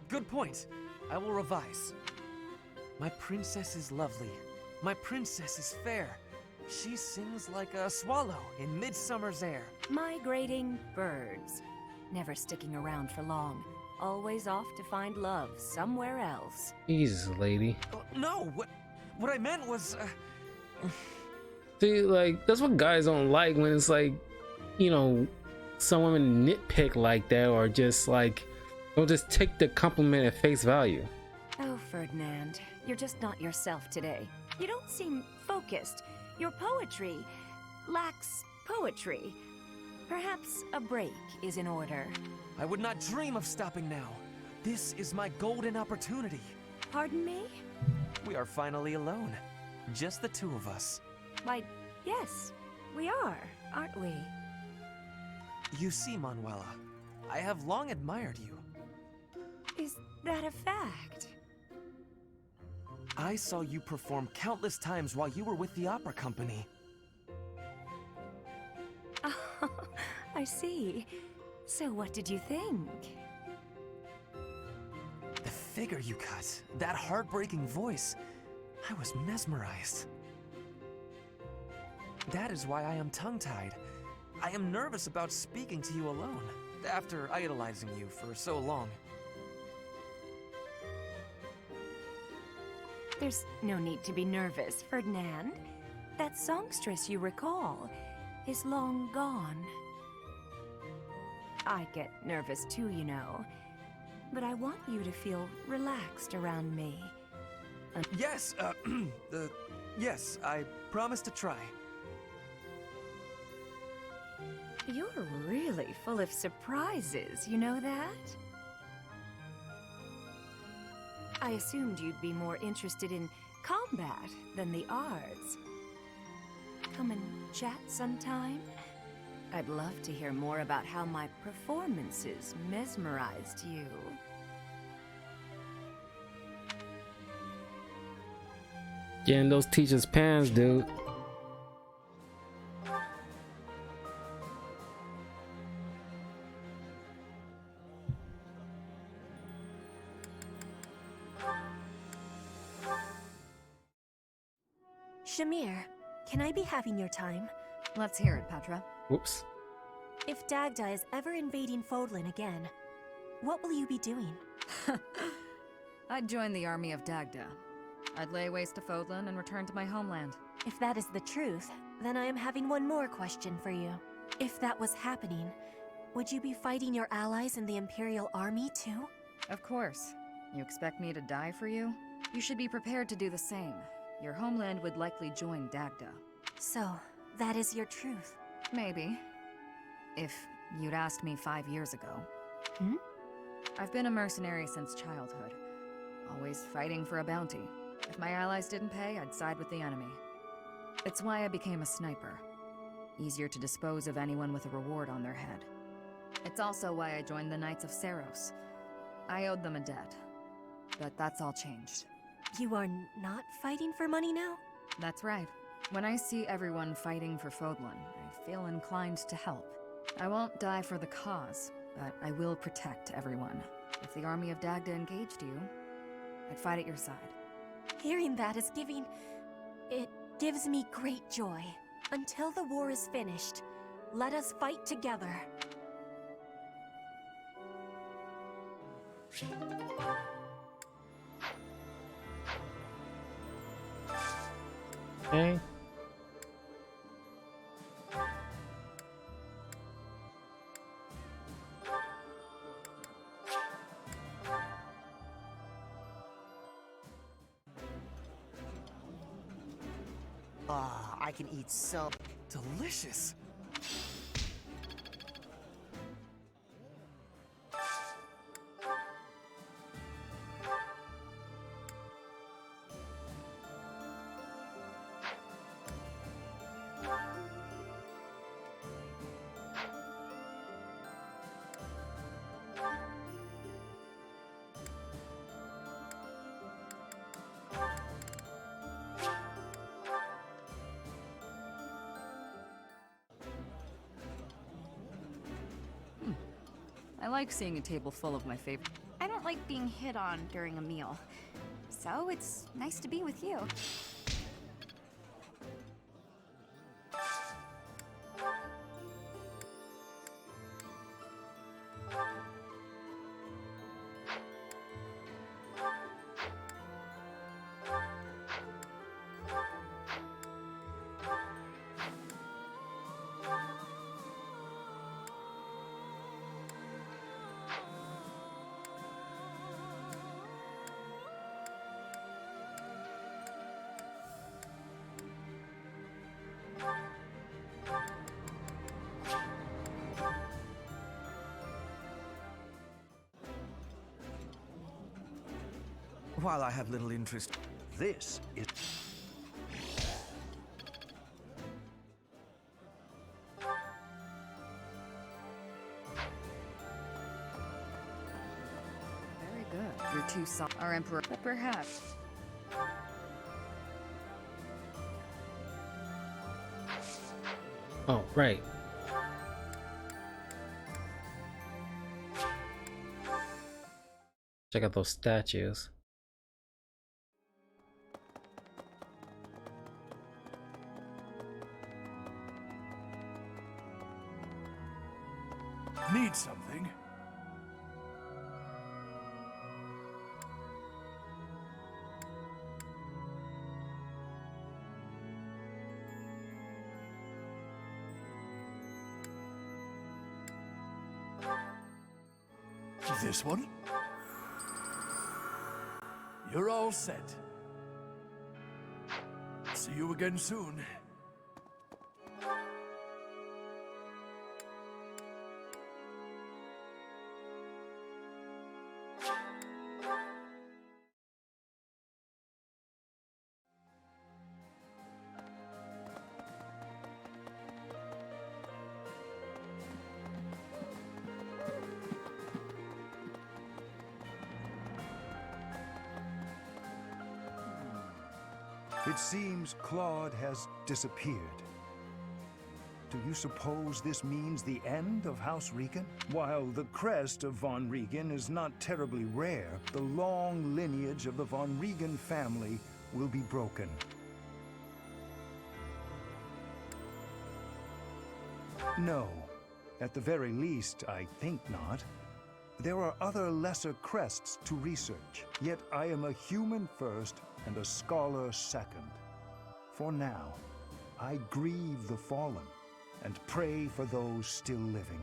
good point. I will revise. My princess is lovely. My princess is fair. She sings like a swallow in midsummer's air. Migrating birds. Never sticking around for long. Always off to find love somewhere else. Jesus, lady. No, what I meant was... See, like, that's what guys don't like when it's like, you know, some women nitpick like that or just like, don't just take the compliment at face value. Oh, Ferdinand, you're just not yourself today. You don't seem focused. Your poetry lacks poetry. Perhaps a break is in order. I would not dream of stopping now. This is my golden opportunity. Pardon me? We are finally alone. Just the two of us. Why, yes, we are, aren't we? You see, Manuela, I have long admired you. Is that a fact? I saw you perform countless times while you were with the opera company. Oh, I see. So what did you think? The figure you cut, that heartbreaking voice, I was mesmerized. That is why I am tongue-tied. I am nervous about speaking to you alone, after idolizing you for so long. There's no need to be nervous, Ferdinand. That songstress you recall is long gone. I get nervous too, you know. But I want you to feel relaxed around me. Yes, yes, I promise to try. You're really full of surprises, you know that? I assumed you'd be more interested in combat than the arts. Come and chat sometime? I'd love to hear more about how my performances mesmerized you. Getting those teachers' pants, dude. Shamir, can I be having your time? Let's hear it, Petra. Whoops. If Dagda is ever invading Fodlan again, what will you be doing? I'd join the army of Dagda. I'd lay waste to Fodlan and return to my homeland. If that is the truth, then I am having one more question for you. If that was happening, would you be fighting your allies in the Imperial Army too? Of course. You expect me to die for you? You should be prepared to do the same. Your homeland would likely join Dagda. So, that is your truth? Maybe. If you'd asked me 5 years ago. Hmm? I've been a mercenary since childhood. Always fighting for a bounty. If my allies didn't pay, I'd side with the enemy. It's why I became a sniper. Easier to dispose of anyone with a reward on their head. It's also why I joined the Knights of Seros. I owed them a debt. But that's all changed. You are not fighting for money now? That's right. When I see everyone fighting for Fodlan, I feel inclined to help. I won't die for the cause, but I will protect everyone. If the army of Dagda engaged you, I'd fight at your side. Hearing that is giving... it gives me great joy. Until the war is finished, let us fight together. Okay. Ah, I can eat so... Delicious. I like seeing a table full of my favorite. I don't like being hit on during a meal. So it's nice to be with you. While I have little interest, This is... Very good. You're too soft. Our emperor, but perhaps. Oh, right. Check out those statues. Need something? This one? You're all set. See you again soon. It seems Claude has disappeared. Do you suppose this means the end of House Regan? While the crest of von Regan is not terribly rare, the long lineage of the von Regan family will be broken. No. At the very least, I think not. There are other lesser crests to research, yet I am a human first and a scholar second. For now, I grieve the fallen and pray for those still living.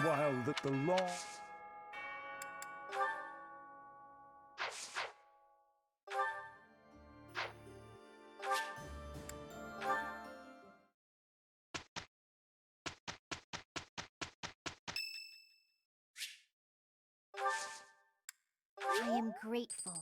While the law... I am grateful.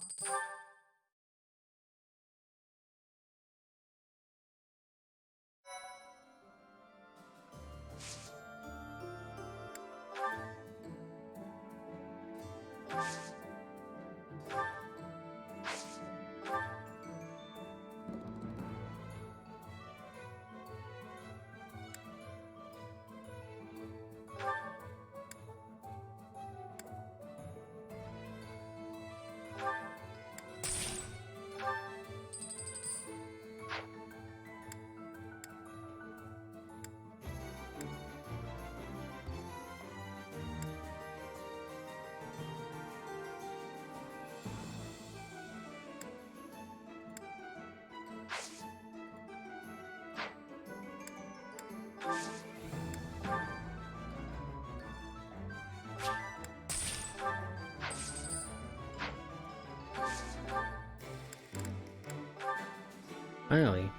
Finally.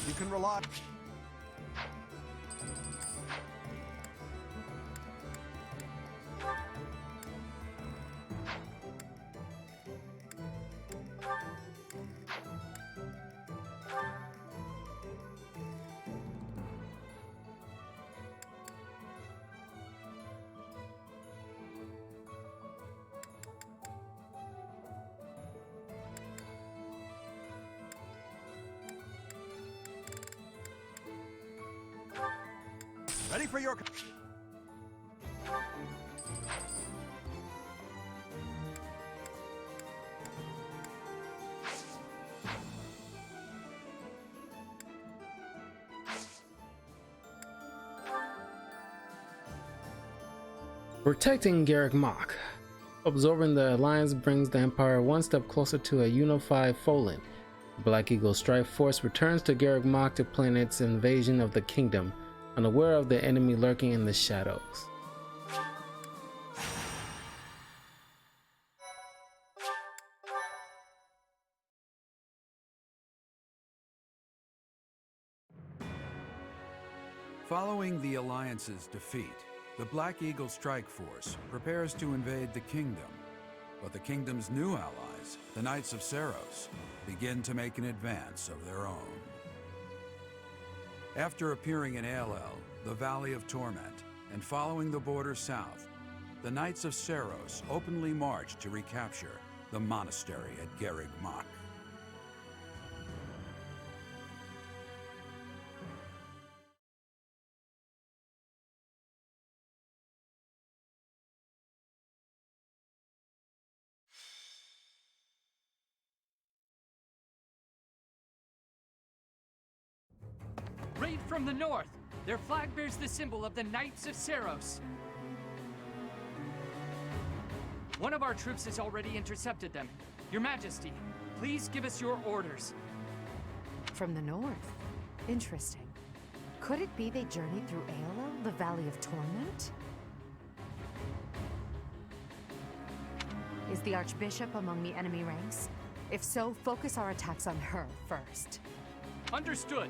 You can rely. Ready for your... Protecting Garrick Mach. Absorbing the alliance brings the Empire one step closer to a unified Folan. Black Eagle Strike Force returns to Garrick Mach to plan its invasion of the kingdom, unaware of the enemy lurking in the shadows. Following the Alliance's defeat, the Black Eagle Strike Force prepares to invade the kingdom. But the kingdom's new allies, the Knights of Seros, begin to make an advance of their own. After appearing in Aelel, the Valley of Torment, and following the border south, the Knights of Seros openly march to recapture the monastery at Garrick Mach. Raid from the north! Their flag bears the symbol of the Knights of Seros. One of our troops has already intercepted them. Your Majesty, please give us your orders. From the north? Interesting. Could it be they journeyed through Aelel, the Valley of Torment? Is the Archbishop among the enemy ranks? If so, focus our attacks on her first. Understood.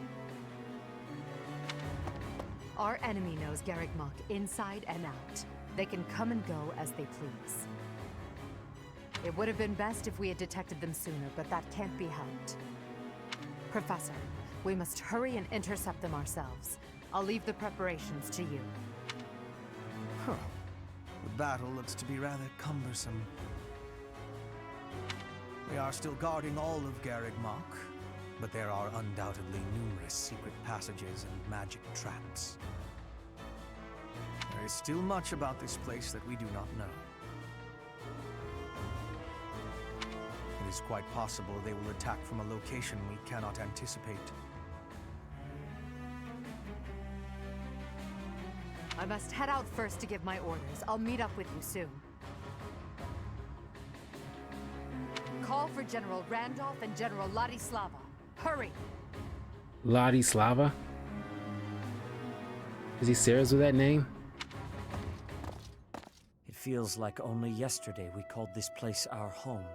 Our enemy knows Garrick Mach inside and out. They can come and go as they please. It would have been best if we had detected them sooner, but that can't be helped. Professor, We must hurry and intercept them ourselves. I'll leave the preparations to you. Huh. The battle looks to be rather cumbersome. We are still guarding all of Garreg Mach, but there are undoubtedly numerous secret passages and magic traps. There is still much about this place that we do not know. It is quite possible they will attack from a location we cannot anticipate. I must head out first to give my orders. I'll meet up with you soon. Call for General Randolph and General Ladislava. Hurry! Ladislava? Is he serious with that name? It feels like only yesterday we called this place our home.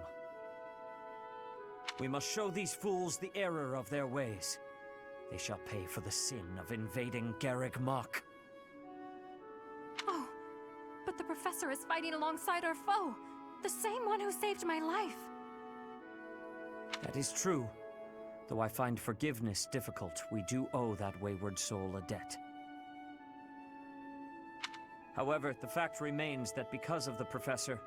We must show these fools the error of their ways. They shall pay for the sin of invading Garreg Mach. Oh, but the professor is fighting alongside our foe. The same one who saved my life. That is true. Though I find forgiveness difficult, we do owe that wayward soul a debt. However, the fact remains that because of the professor,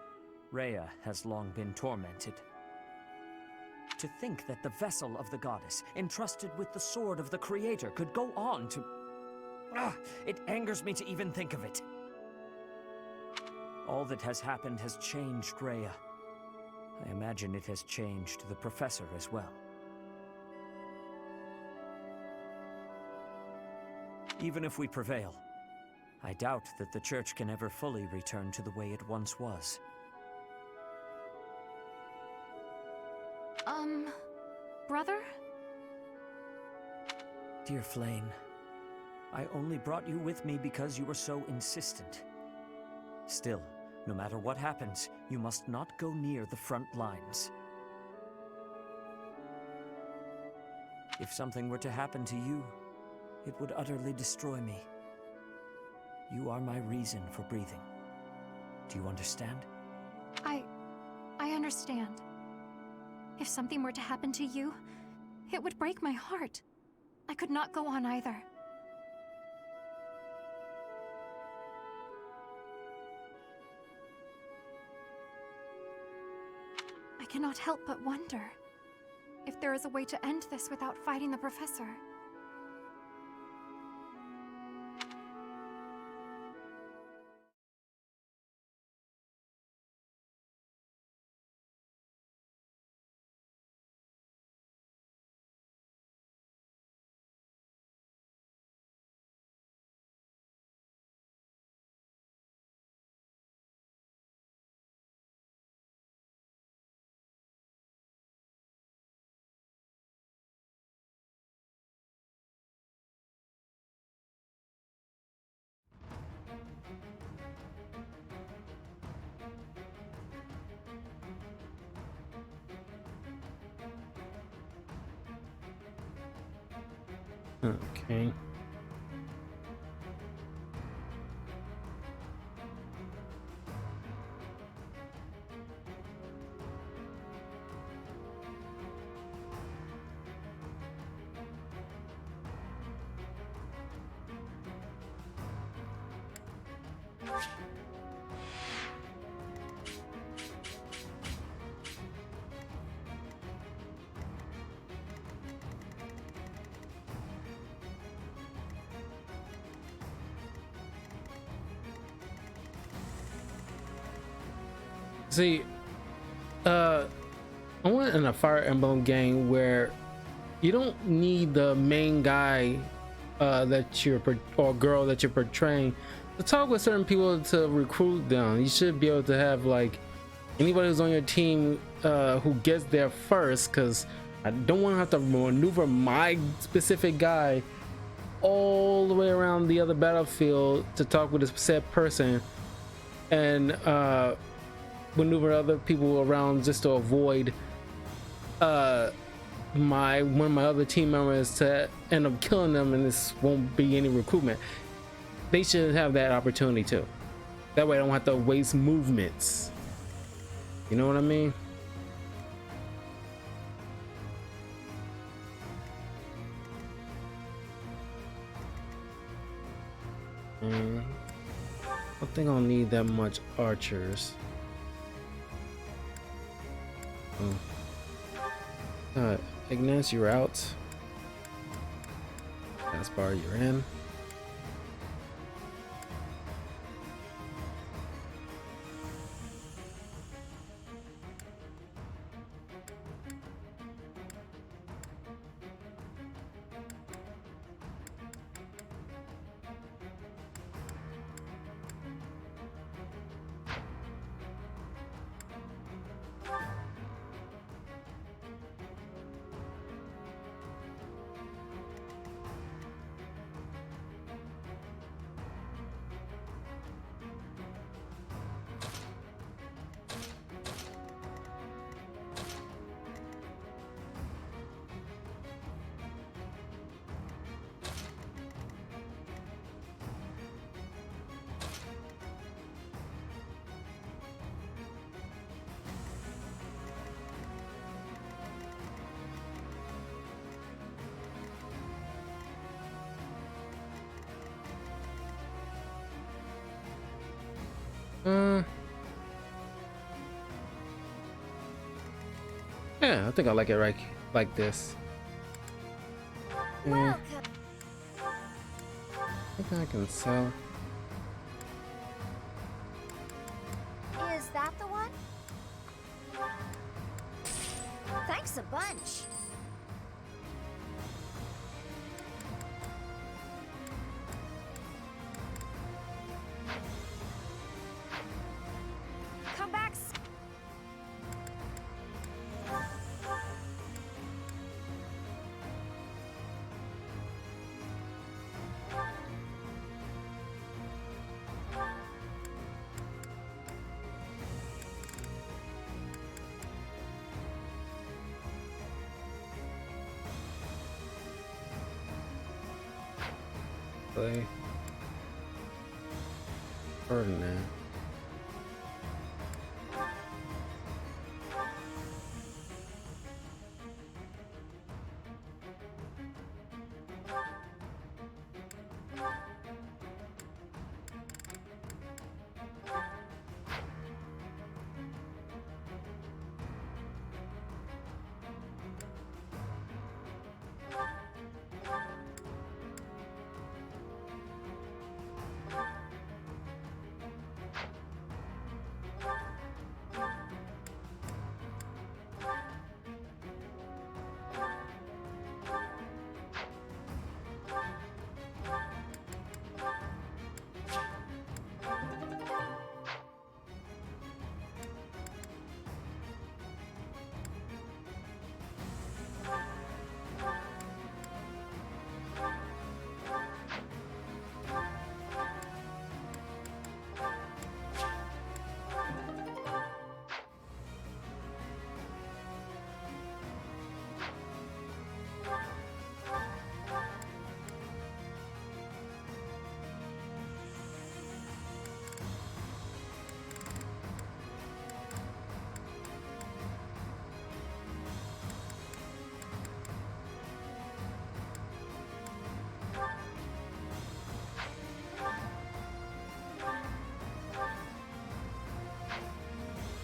Rhea has long been tormented. To think that the vessel of the goddess, entrusted with the sword of the Creator, could go on to... it angers me to even think of it. All that has happened has changed Rhea. I imagine it has changed the professor as well. Even if we prevail, I doubt that the Church can ever fully return to the way it once was. Brother? Dear Flame, I only brought you with me because you were so insistent. Still, no matter what happens, you must not go near the front lines. If something were to happen to you, it would utterly destroy me. You are my reason for breathing. Do you understand? I understand. If something were to happen to you, it would break my heart. I could not go on either. I cannot help but wonder if there is a way to end this without fighting the professor. Okay. See, I want in a Fire Emblem game where you don't need the main guy that you're or girl that you're portraying to talk with certain people to recruit them. You should be able to have like anybody who's on your team who gets there first, because I don't want to have to maneuver my specific guy all the way around the other battlefield to talk with a said person and maneuver other people around just to avoid one of my other team members to end up killing them, and this won't be any recruitment. They should have that opportunity too. That way I don't have to waste movements. You know what I mean? I don't think I'll need that much archers. Ignis, you're out. Gaspar, you're in. Yeah, I think I like it right like this. Yeah. I think I can sell. Is that the one? Thanks a bunch. Come back. Play. Ferdinand.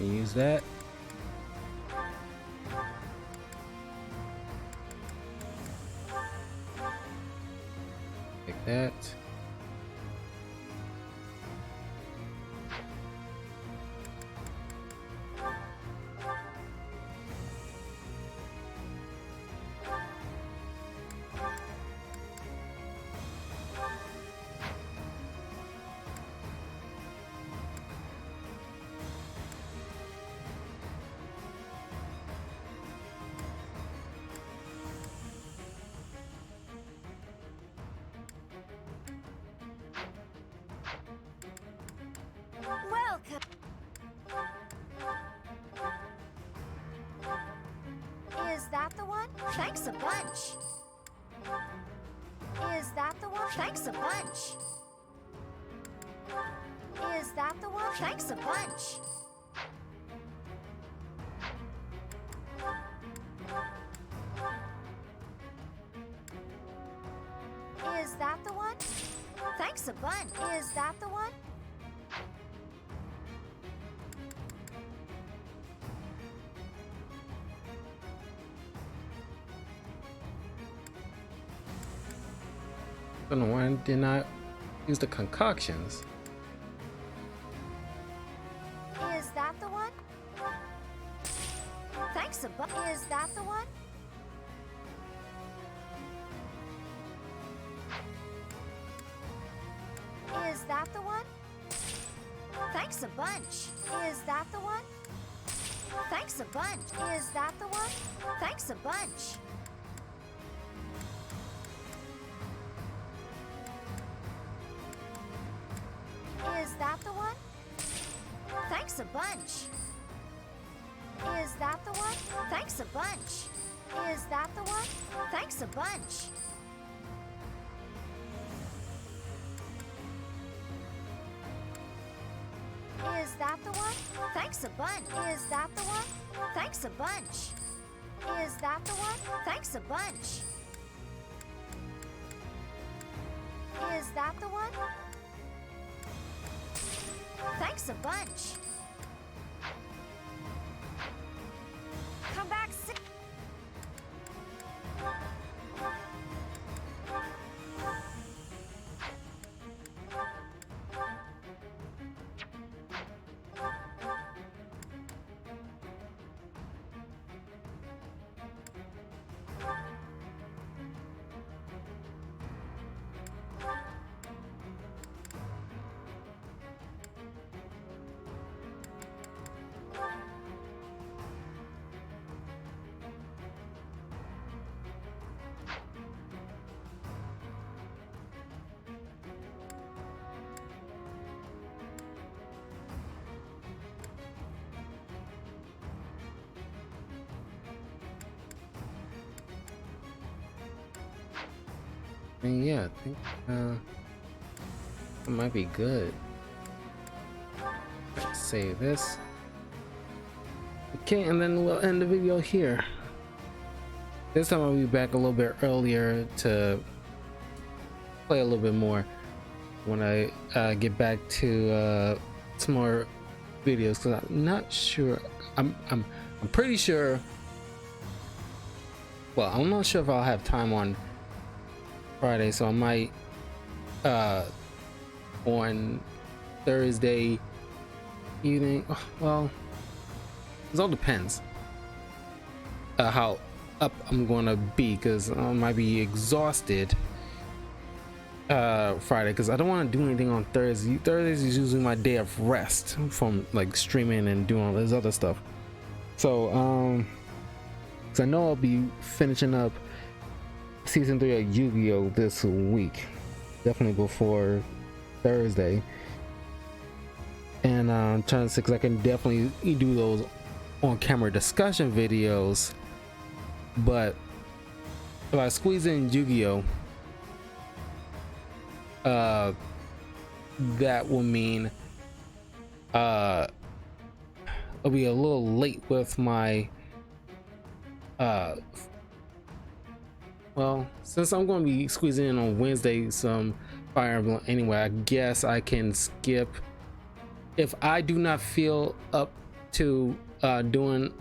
Use that. Like that. Welcome. Is that the one? Thanks a bunch. Is that the one? Thanks a bunch. Is that the one? Thanks a bunch. Is that the one? Thanks Thanks a bunch. Is that the one? I don't know why I did not use the concoctions. Is that the one? Thanks a bunch. Is that the one? Is that the one? Thanks a bunch. Is that the one? Thanks a bunch. Is that the one? Thanks a bunch. Is that the one? Thanks a bunch. Is that the one? Thanks a bunch. Is that the one? Thanks a bunch. Is that the one? Thanks a bunch. Is that the one? Thanks a bunch. Is that the one? Thanks a bunch. Is that the one? Thanks a bunch. Come back. I mean, yeah, I think it might be good. Let's save this. Okay, and then we'll end the video here. This time I'll be back a little bit earlier to play a little bit more when I get back to some more videos, because I'm not sure. I'm pretty sure. Well, I'm not sure if I'll have time on Friday, so I might on Thursday evening. Well, it all depends how up I'm gonna be, because I might be exhausted Friday, because I don't want to do anything on Thursday. Thursdays is usually my day of rest from like streaming and doing all this other stuff. So because I know I'll be finishing up season 3 of Yu-Gi-Oh this week, definitely before Thursday, and I'm trying to see, because I can definitely do those on camera discussion videos, but if I squeeze in Yu-Gi-Oh, that will mean I'll be a little late with my well, since I'm going to be squeezing in on Wednesday some Fire Emblem anyway, I guess I can skip. If I do not feel up to doing,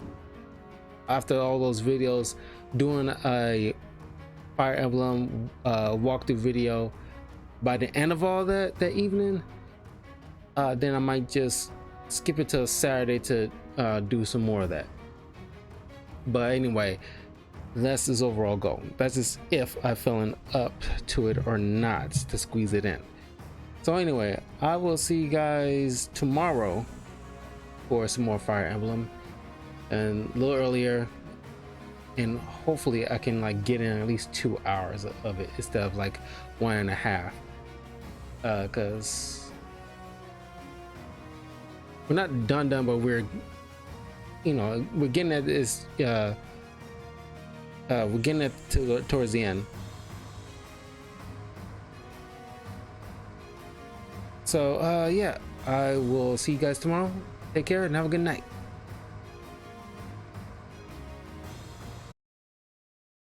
after all those videos, doing a Fire Emblem walkthrough video by the end of all that evening, then I might just skip it till Saturday to do some more of that. But anyway, that's his overall goal. That's just if I'm feeling up to it or not to squeeze it in. So anyway, I will see you guys tomorrow for some more Fire Emblem, and a little earlier, and hopefully I can like get in at least 2 hours of it instead of like 1.5, because we're not done, but we're, you know, we're getting at this we're getting it towards the end. So yeah, I will see you guys tomorrow. Take care and have a good night.